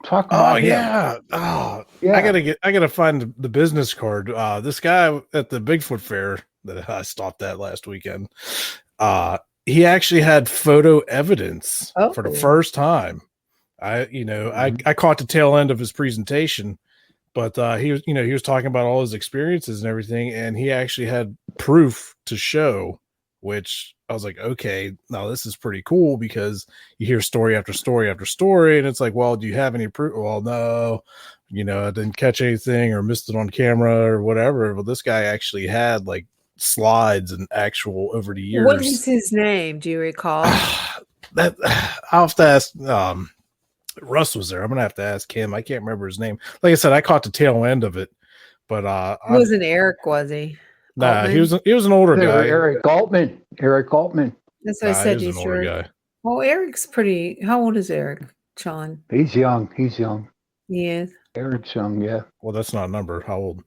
Talk about him. Yeah. Oh, yeah. I gotta find the business card. This guy at the Bigfoot fair that I stopped at last weekend, he actually had photo evidence for the first time. I caught the tail end of his presentation, but he was talking about all his experiences and everything, and he actually had proof to show, which I was like, okay, now this is pretty cool because you hear story after story after story, and it's like, well, do you have any proof? Well, no, I didn't catch anything or missed it on camera or whatever. Well, this guy actually had like slides and actual over the years. What is his name? Do you recall? That I'll have to ask. Russ was there. I'm gonna have to ask him. I can't remember his name. Like I said, I caught the tail end of it, but it wasn't Eric, was he? Nah, he was an older guy. Eric Altman. That's what I said. He was an older guy. Well, Eric's pretty. How old is Eric, Sean? He's young. He's young. He is. Eric's young, yeah. Well, that's not a number. How old?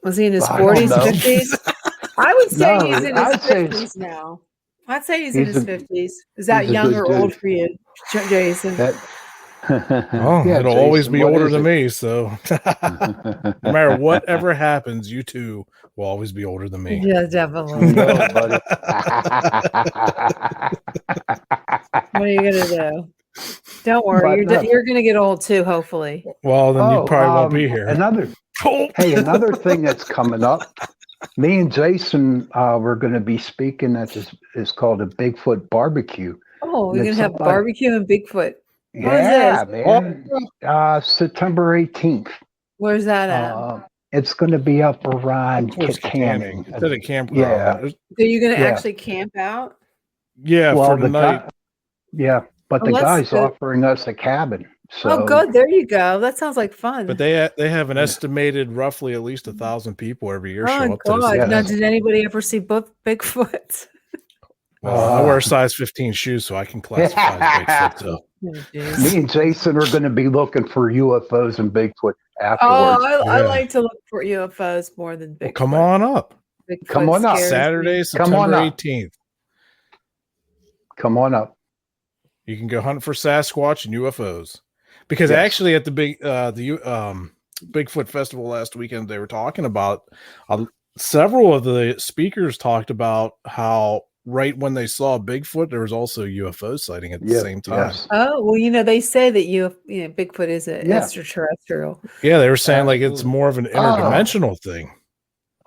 Was he in his I don't 40s, know. 50s? I would say No, he's in his I'd say 50s now. I'd say he's in he's his a- 50s. Is that he's a young good or old dude. for you, Jason? Oh, Yeah, it'll always Jason, be what older is than it? me. So no matter whatever happens, you two will always be older than me. Yeah, definitely. No, buddy. What are you gonna do? Don't worry, But, you're gonna get old too. Hopefully. Well, then you probably won't be here. Another thing that's coming up. Me and Jason, we're going to be speaking at this. It's called a Bigfoot barbecue. Oh, we're And gonna it's have somebody- barbecue and Bigfoot. Yeah, this? man. September 18th. Where's that at? It's going to be up around Towards Kittanning. It's at a campground. Yeah. So you're gonna yeah. actually camp out? Yeah, for the the night. but Oh, the that's guy's good. offering us a cabin. So Oh, good. There you go. That sounds like fun. But they have an estimated roughly at least 1,000 people every year show Oh up to this God! Yeah. Now, event. did anybody ever see Bigfoot? Well, I wear size 15 shoes, so I can classify as Bigfoot. So. Oh, jeez. Me and Jason are going to be looking for UFOs and Bigfoot Oh, afterwards. I Yeah. like to look for UFOs more than Bigfoot. Well, come on up. Bigfoot Come on up. scares me. Saturday, Come on September up. 18th. Come on up. You can go hunt for Sasquatch and UFOs. Because Yes. actually at the Bigfoot Festival last weekend, they were talking about several of the speakers talked about how right when they saw Bigfoot, there was also a UFO sighting at the Yeah, same time. yes. Oh well, they say that Bigfoot is an Yeah. extraterrestrial. Yeah, they were saying like it's Absolutely. more of an interdimensional thing.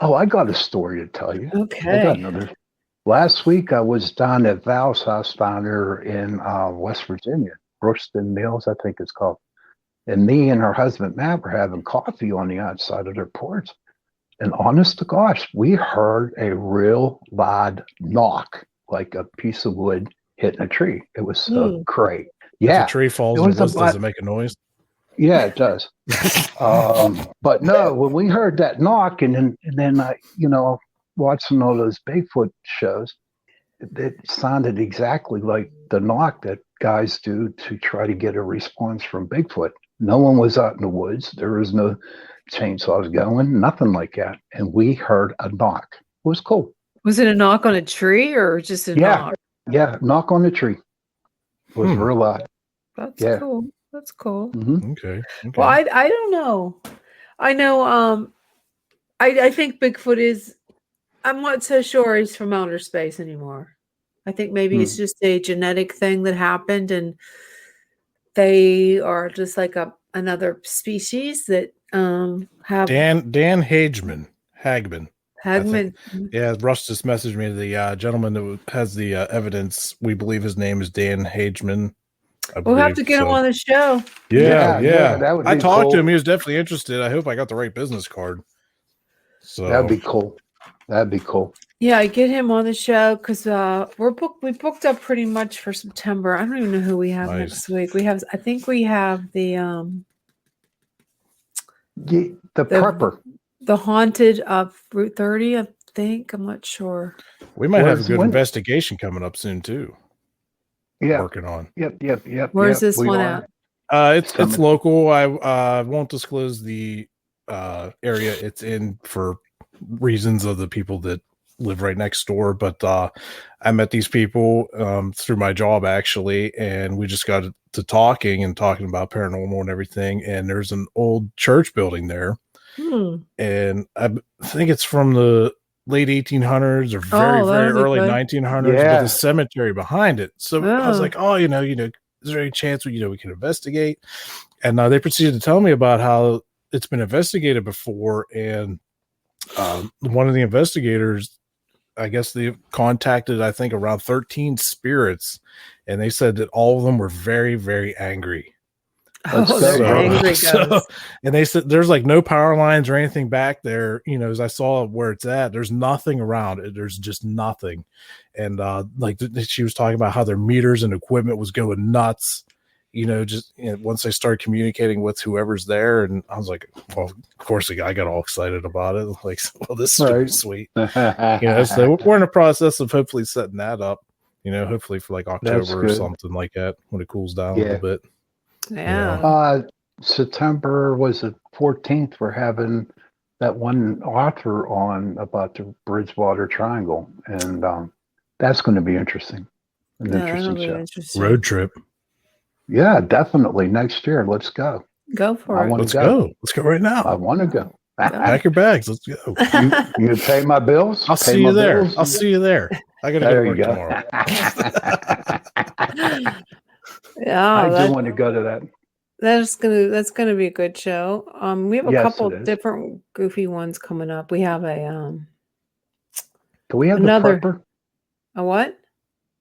Oh, I got a story to tell you. I got Okay. another. Last week, I was down at Val's house down there in West Virginia, Brookston Mills, I think it's called. And me and her husband, Matt, were having coffee on the outside of their porch. And honest to gosh, we heard a real loud knock, like a piece of wood hitting a tree. It was so great. Yeah. If a tree falls It in was the woods, about- does it make a noise? Yeah, it does. But no, when we heard that knock, and then I, watching all those Bigfoot shows, it sounded exactly like the knock that guys do to try to get a response from Bigfoot. No one was out in the woods. There was no chainsaws going, nothing like that. And we heard a knock. It was cool. Was it a knock on a tree or just a Yeah. knock? Yeah, knock on the tree. It was real loud. That's Yeah. cool. That's cool. Hmm. Okay. Well, I don't know. I know. I think Bigfoot is. I'm not so sure he's from outer space anymore. I think maybe it's just a genetic thing that happened, and they are just like another species that have Dan Hagman. Hagman. Yeah, Russ just messaged me. The gentleman that has the evidence, we believe his name is Dan Hagman. We'll have to get him on the show. Yeah. that would I be talked cool. to him. He was definitely interested. I hope I got the right business card. So That'd be cool. That'd be cool. Yeah, I get him on the show because we booked up pretty much for September. I don't even know who we have Nice. next week. I think we have the The prepper. the haunted of Route 30. I think I'm not sure. we might have a Where's- good when- investigation coming up soon too. Yeah. Working on. Yep. Where's this we one are. at? It's Coming. local. I won't disclose the area it's in for reasons of the people that live right next door. But I met these people through my job actually, and we just got to talking about paranormal and everything. And there's an old church building there, and I think it's from the late 1800s or very that'd be early good. 1900s Yeah. with a cemetery behind it. So I was Oh. like, oh, is there any chance we can investigate? And they proceeded to tell me about how it's been investigated before. And one of the investigators, I guess they contacted, I think, around 13 spirits. And they said that all of them were very, very angry. Oh, they're angry ghosts. And they said there's like no power lines or anything back there. As I saw where it's at, there's nothing around it. There's just nothing. And she was talking about how their meters and equipment was going nuts. Once they started communicating with whoever's there, and I was like, well, of course, I got all excited about it. Like, well, this is gonna be Right. sweet. So we're in the process of hopefully setting that up. hopefully for like That's October or good. something like that when it cools down a Yeah. little bit. Yeah. September was the 14th. We're having that one author on about the Bridgewater Triangle, and that's going to be interesting. An Yeah, interesting that'll be show. interesting. Road trip. Yeah, definitely next year. Let's go. Go for I it. want Let's to go. go. Let's go right now. I want to go. Pack your bags. Let's go. You pay my bills. I'll Pay see my you there. bills. I'll see you there. I gotta go There to you work go. tomorrow. Yeah, I do want to go to that. that's gonna be a good show. We have a Yes, couple it is. different goofy ones coming up. We have a Do we have Another- the prepper? a what?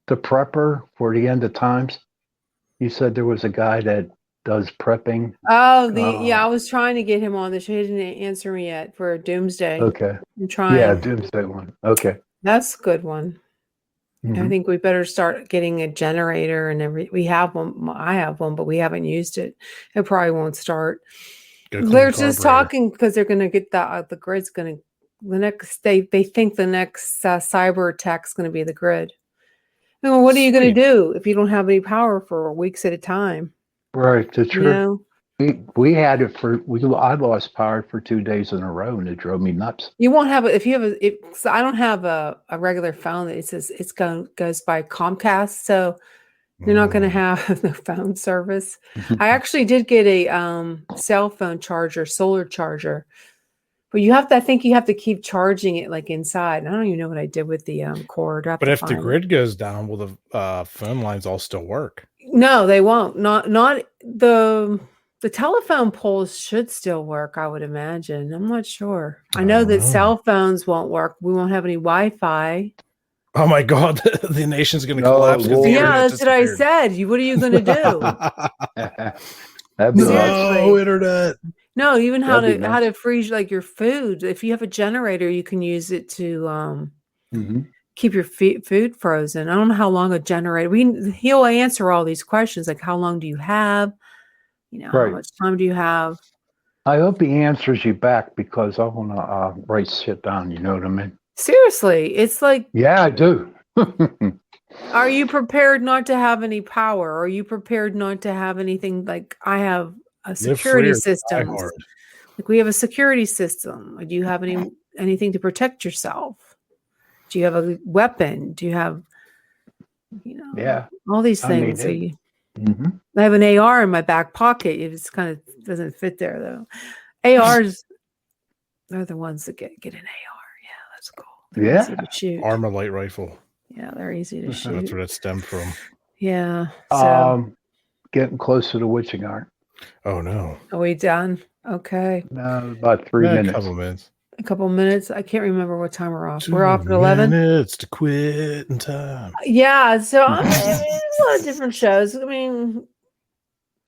The prepper for the end of times? You said there was a guy that does prepping. Oh, Oh. I was trying to get him on the show. He didn't answer me yet for Doomsday. Okay. I'm trying. Yeah, Doomsday one. Okay. That's a good one. I Mhm. think we better start getting a generator and we have one. I have one, but we haven't used it. It probably won't start. Go clean They're the just carburetor. talking because they're going to get the grid's going to they think the next cyber attack's going to be the grid. Well, what are you going to Sweet. do if you don't have any power for weeks at a time? Right. The You truth. know, We had it I lost power for 2 days in a row, and it drove me nuts. you won't have if you have so I don't have a regular phone that it says goes by Comcast, so you're not going to have the phone service. I actually did get a cell phone charger, solar charger, but I think you have to keep charging it like inside. I don't even know what I did with the cord. I have But to if the find it. grid goes down, will the phone lines all still work? No, they won't. Not the telephone poles should still work, I would imagine. I'm not sure. I know don't that know. cell phones won't work. We won't have any Wi-Fi. Oh my God, the nation's going to No, collapse. 'cause the Lord. Yeah, internet that's what I disappeared. said. What are you going to do? That'd be nice. Seriously. No, internet. No, even how That'd be to nice. freeze like your food. If you have a generator, you can use it to Mhm. keep your food frozen. I don't know how long a generator. He'll answer all these questions like how long do you have? How Right. much time do you have? I hope he answers you back because I want to write shit down. You know what I mean? Seriously, it's like, Yeah, I do. are you prepared not to have any power? Are you prepared not to have anything? Like I have a Live security free or die system. hard. Like we have a security system. Do you have anything to protect yourself? Do you have a weapon? Do you have, Yeah. all these I mean, things? Mhm. I have an AR in my back pocket. It just kind of doesn't fit there though. ARs, they're the ones that get an AR. Yeah, that's cool. They're Yeah. easy to shoot. Armor light rifle. Yeah, they're easy to shoot. That's where that stemmed from. Yeah. So Getting close to the witching hour. Oh no. are we done? Okay. No, about 3 A minutes. couple minutes. A couple minutes. I can't remember what time we're off. We're off at 11. minutes to quit in time. Yeah. So I mean, there's a lot of different shows. I mean,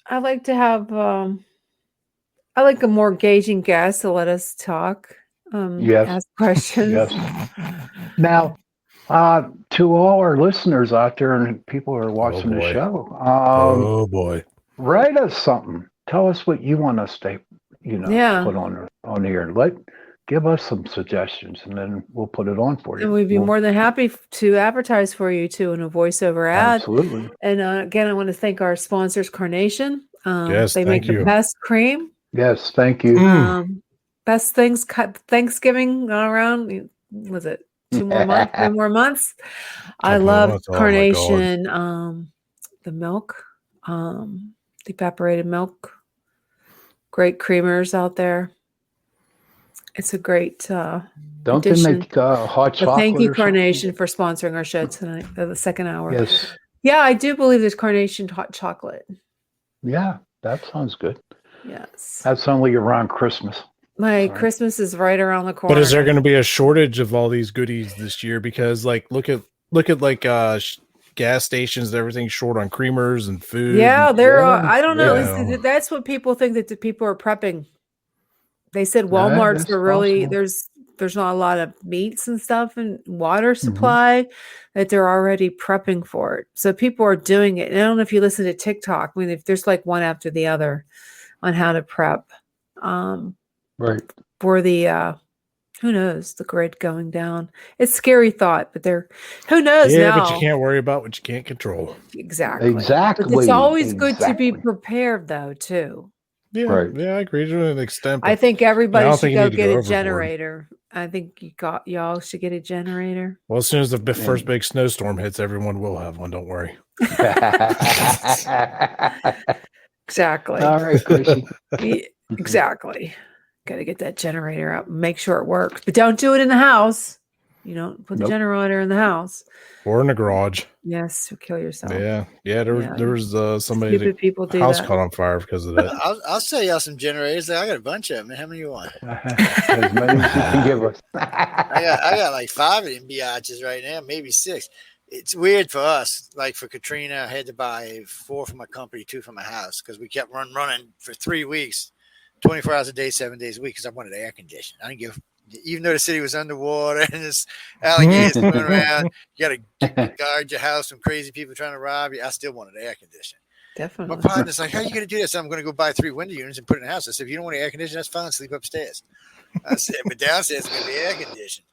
I like to have I like a more engaging guest to let us talk. Yes. Ask questions. Yes. Now, to all our listeners out there and people who are watching the boy. show, Oh boy. write us something. Tell us what you want us to, Yeah. put on here. Give us some suggestions, and then we'll put it on for you. And we'd be We'll- more than happy to advertise for you too in a voiceover ad. Absolutely. And again, I want to thank our sponsors, Carnation. Yes, they make thank the you. best cream. Yes, thank you. Best things cut Thanksgiving around. Was it 2 more months? 3 more months. I Couple love months. Oh, my God. Carnation. The milk, evaporated milk. Great creamers out there. It's a great. Don't addition. they make hot But chocolate? thank you, or something? Carnation, for sponsoring our show tonight, the second hour. Yes. Yeah, I do believe there's Carnation hot chocolate. Yeah, that sounds good. Yes. That's only around Christmas. My Sorry. Christmas is right around the corner. But is there going to be a shortage of all these goodies this year? Because look at like gas stations, everything's short on creamers and food. Yeah, there Yeah, are. I don't know. yeah. That's what people think that the people are prepping. They said Yeah, Walmart's that's are really possible. there's not a lot of meats and stuff and water Mm-hmm. supply that they're already prepping for it. So people are doing it. And I don't know if you listen to TikTok. I mean, if there's like one after the other on how to prep Right. for the Who knows? The grid going down. It's a scary thought, but who knows Yeah, now? but you can't worry about what you can't control. Exactly. Exactly. But it's always good to be Exactly. prepared, though, too. Yeah, Right. yeah, I agree to an extent. I But think everybody don't should think you go need to get go a overboard. generator. I think y'all should get a generator. well, as soon as the first big snowstorm hits, everyone will have one. Don't worry. Exactly. All right, Chrissy. Yeah, exactly. Got to get that generator out and make sure it works. But don't do it in the house. You don't put the Nope. generator in the house. Or in the garage. Yes, you'll kill yourself. Yeah. There was somebody Stupid people do house that. caught on fire because of that. I'll sell y'all some generators. I got a bunch of them. How many you want? As many as you can give us. I got like 5 of them biatches right now, maybe 6. It's weird for us. Like for Katrina, I had to buy 4 for my company, 2 for my house because we kept running for 3 weeks, 24 hours a day, 7 days a week because I wanted air conditioning. I didn't give. Even though the city was underwater and there's alligators swimming around, you got to guard your house from crazy people trying to rob you. I still wanted air conditioning. Definitely. My partner's like, how are you going to do this? I'm going to go buy 3 window units and put it in the house. I said, if you don't want air conditioning, that's fine. Sleep upstairs. I said, but downstairs is going to be air conditioned.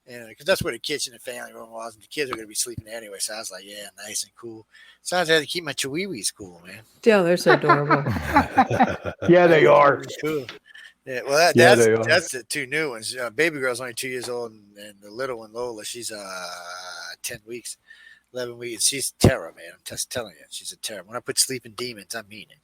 Because that's where the kitchen and family room was. And the kids are going to be sleeping there anyway. So I was like, yeah, nice and cool. Sometimes I had to keep my chihuahuas cool, man. Yeah, they're so adorable. Yeah, they are. Cool. Yeah, well, that's the 2 new ones. Baby girl's only 2 years old, and the little one, Lola, she's 10 weeks, 11 weeks. She's terror, man. I'm just telling you, she's a terror. When I put sleeping demons, I mean it.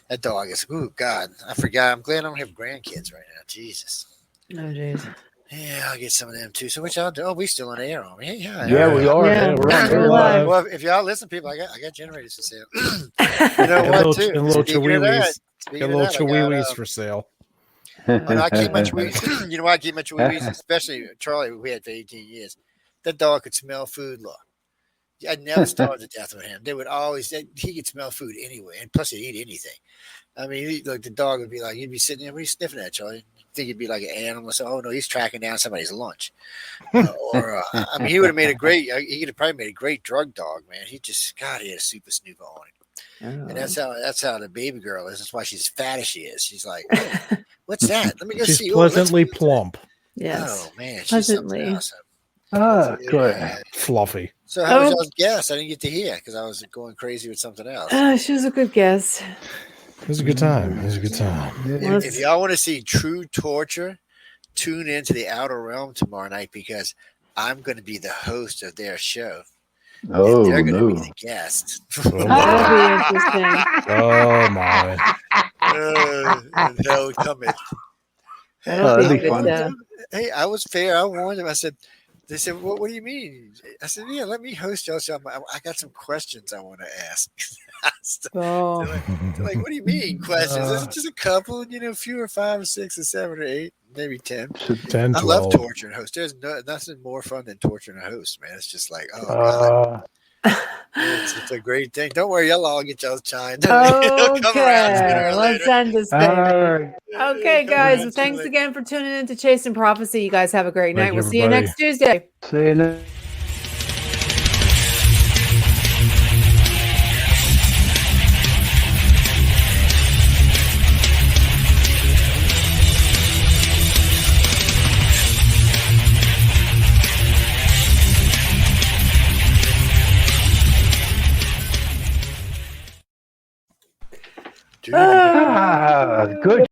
That dog is, oh, God, I forgot. I'm glad I don't have grandkids right now. Jesus. Oh, jeez. Yeah, I'll get some of them, too. So what y'all do? Oh, we still on air, aren't we? Yeah, we are. Yeah, we're on we're live. Well, if y'all listen, people, I got generators for sale. You know what, too? And little chihuahuas. Speaking Got of little that, I got, chihuahuas for sale. And I keep my chihuahuas. You know why I keep my chihuahuas? Especially Charlie, who we had for 18 years. That dog could smell food, look. I never starved to death with him. They would always, he could smell food anyway. And plus, he'd eat anything. I mean, the dog would be like, you'd be sitting there, what are you sniffing at, Charlie? You think he'd be like an animal. So, oh, no, he's tracking down somebody's lunch. I mean, he would have made he could have probably made a great drug dog, man. He just, God, he had a super snooper on him. Oh. And that's how the baby girl is. That's why she's fat as she is. She's like, oh, what's that? Let me go She's see. pleasantly plump. Yes. Oh man, she's Pleasantly. something else. Oh, good. Fluffy. So how was y'all's guess? I didn't get to hear because I was going crazy with something else. She was a good guess. It was a good time. It was a good time. If y'all want to see true torture, tune into the Outer Realm tomorrow night because I'm going to be the host of their show. Oh, they're going to be no. the guest. That'll be interesting. Oh my. No, come in. That'll that'd be be fun. good. Hey, I was fair. I warned them. I said, they said, what do you mean? I said, yeah, let me host y'all. So I got some questions I want to ask. Oh. They're like, what do you mean questions? It's just a couple, fewer 5 or 6 or 7 or 8, maybe 10. 10, I 12. love torturing hosts. There's nothing more fun than torturing a host, man. It's just like, oh, God. It's a great thing. Don't worry, y'all all get y'all's chime. Okay, let's end this thing. All right. Okay, guys. Well, thanks again for tuning in to Chasing Prophecy. You guys have a great night. Thank you, We'll see you everybody. next Tuesday. See you next. Dude. Good